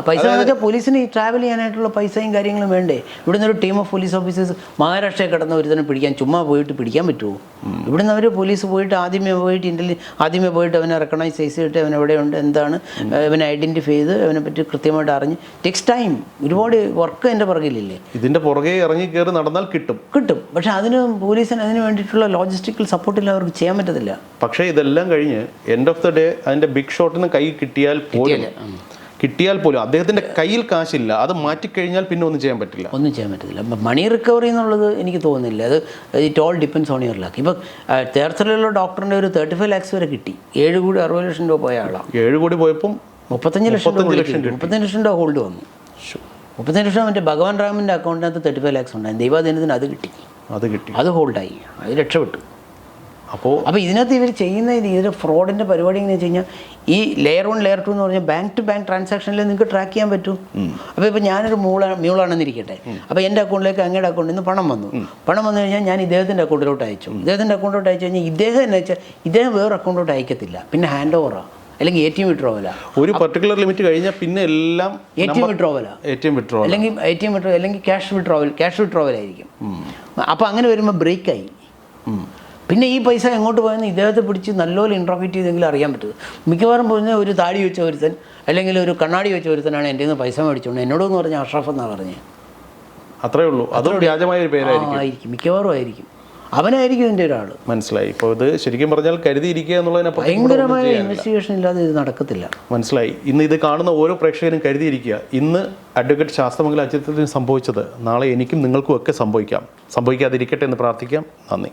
പൈസ എന്ന് വെച്ചാൽ പോലീസിന് ഈ ട്രാവൽ ചെയ്യാനായിട്ടുള്ള പൈസയും കാര്യങ്ങളും വേണ്ടേ? ഇവിടുന്ന് ഒരു ടീം ഓഫ് പോലീസ് ഓഫീസേഴ്സ് മഹാരാഷ്ട്രയിൽ കിടന്ന ഒരുത്തനെ പിടിക്കാൻ ചുമ്മാ പോയിട്ട് പിടിക്കാൻ പറ്റുമോ? ഇവിടുന്ന് അവർ പോലീസ് പോയിട്ട് ആദ്യമേ പോയിട്ട് അവനെ റെക്കഗ്നൈസ് ചെയ്തിട്ട് അവൻ എവിടെയുണ്ട്, എന്താണ്, അവനെ ഐഡൻറ്റിഫൈ ചെയ്ത് അവനെ പറ്റി കൃത്യമായിട്ട് അറിഞ്ഞ്. ടെക്സ് ടൈം, ഒരുപാട് വർക്ക് എൻ്റെ പുറകിലില്ലേ. ഇതിൻ്റെ പുറകെ ഇറങ്ങി കയറി നടന്നാൽ കിട്ടും. പക്ഷെ പോലീസിന് അതിന് വേണ്ടിയിട്ടുള്ള ലോജിസ്റ്റിക്കൽ സപ്പോർട്ടില്ല, അവർക്ക് ചെയ്യാൻ പറ്റത്തില്ല. പക്ഷേ ഇതെല്ലാം കഴിഞ്ഞ് എൻഡ് ഓഫ് ദ ഡേ അതിൻ്റെ ബിഗ് ഷോട്ടിന് കൈ കിട്ടിയാൽ പോലും കിട്ടിയാൽ പോലും അദ്ദേഹത്തിൻ്റെ കയ്യിൽ കാശില്ല, അത് മാറ്റിക്കഴിഞ്ഞാൽ പിന്നെ ഒന്നും ചെയ്യാൻ പറ്റില്ല. ഒന്നും ചെയ്യാൻ പറ്റത്തില്ല. മണി റിക്കവറി എന്നുള്ളത് എനിക്ക് തോന്നുന്നില്ല. അത് it all depends on your luck. ഇപ്പോൾ ചേർത്തലയിലുള്ള ഡോക്ടറിൻ്റെ ഒരു 35 lakhs വരെ കിട്ടി. 7 കോടി 60 ലക്ഷം രൂപ പോയ ആളാണ്. 7 കോടി പോയപ്പോൾ 35 ലക്ഷം രൂപ ഹോൾഡ് വന്നു. 35 ലക്ഷം മറ്റേ ഭഗവാൻ റാമിൻ്റെ അക്കൗണ്ടിനകത്ത് 35 lakhs ഉണ്ടായിരുന്നു. ദൈവാധീനത്തിന് അത് കിട്ടി, അത് ഹോൾഡായി, അത് രക്ഷപ്പെട്ടു. അപ്പോൾ ഇതിനകത്ത് ഇവർ ചെയ്യുന്ന ഇതിൻ്റെ ഫ്രോഡിൻ്റെ പരിപാടി എങ്ങനെയാണെന്ന് വെച്ച് കഴിഞ്ഞാൽ, ഈ ലെയർ 1 ലെയർ 2 എന്ന് പറഞ്ഞാൽ ബാങ്ക് ടു ബാങ്ക് ട്രാൻസാക്ഷനിൽ നിങ്ങൾക്ക് ട്രാക്ക് ചെയ്യാൻ പറ്റും. അപ്പോൾ ഇപ്പോൾ ഞാനൊരു മ്യൂളാണെന്നിരിക്കട്ടെ, അപ്പോൾ എൻ്റെ അക്കൗണ്ടിലേക്ക് അങ്ങയുടെ അക്കൗണ്ടിൽ നിന്ന് പണം വന്നു കഴിഞ്ഞാൽ ഞാൻ ഇദ്ദേഹത്തിൻ്റെ അക്കൗണ്ടിലോട്ട് അയച്ചു. ഇദ്ദേഹത്തിൻ്റെ അക്കൗണ്ടിലോട്ട് അയച്ചു കഴിഞ്ഞാൽ ഇദ്ദേഹം എന്ന് വെച്ചാൽ ഇദ്ദേഹം വേറെ അക്കൗണ്ടിലോട്ട് അയക്കത്തില്ല, പിന്നെ ഹാൻഡ് ഓവറാണ്, അല്ലെങ്കിൽ ATM വിഡ്രോവല. ഒരു പർട്ടിക്കുലർ ലിമിറ്റ് കഴിഞ്ഞാൽ പിന്നെ എല്ലാം ATM വിഡ്രോവല, അല്ലെങ്കിൽ ATM വിഡ്രോ, അല്ലെങ്കിൽ ക്യാഷ് വിഡ്രോവലായിരിക്കും. അപ്പോൾ അങ്ങനെ വരുമ്പോൾ ബ്രേക്കായി. പിന്നെ ഈ പൈസ എങ്ങോട്ട് പോയെന്ന് ഇദ്ദേഹത്തെ പിടിച്ച് നല്ലപോലെ ഇൻട്രോഗേറ്റ് ചെയ്തെങ്കിലും അറിയാൻ പറ്റും. മിക്കവാറും പോകുന്ന ഒരു താടി വെച്ച ഒരുത്തൻ അല്ലെങ്കിൽ ഒരു കണ്ണാടി വെച്ച ഒരുത്തനാണ് എൻ്റെ നിന്ന് പൈസ മേടിച്ചോണ്ട് എന്നോടൊന്ന് പറഞ്ഞ അഷ്റഫ് എന്നാണ് പറഞ്ഞത്. അത്രേ ഉള്ളൂ. അതും വ്യാജമായ ഒരു പേരായിരിക്കും, മിക്കവാറും ആയിരിക്കും, അവനായിരിക്കും എൻ്റെ ഒരാൾ. മനസ്സിലായി. ഇപ്പോൾ ഇത് ശരിക്കും പറഞ്ഞാൽ കരുതിയിരിക്കുക എന്നുള്ളതിനപ്പുറം ഭയങ്കരമായ ഇൻവെസ്റ്റിഗേഷൻ ഇല്ലാതെ ഇത് നടക്കത്തില്ല. മനസ്സിലായി. ഇന്ന് ഇത് കാണുന്ന ഓരോ പ്രേക്ഷകരും കരുതിയിരിക്കുക. ഇന്ന് അഡ്വക്കേറ്റ് ശാസ്തമംഗലം അജിത്തിന് സംഭവിച്ചത് നാളെ എനിക്കും നിങ്ങൾക്കും ഒക്കെ സംഭവിക്കാതിരിക്കട്ടെ എന്ന് പ്രാർത്ഥിക്കാം. നന്ദി.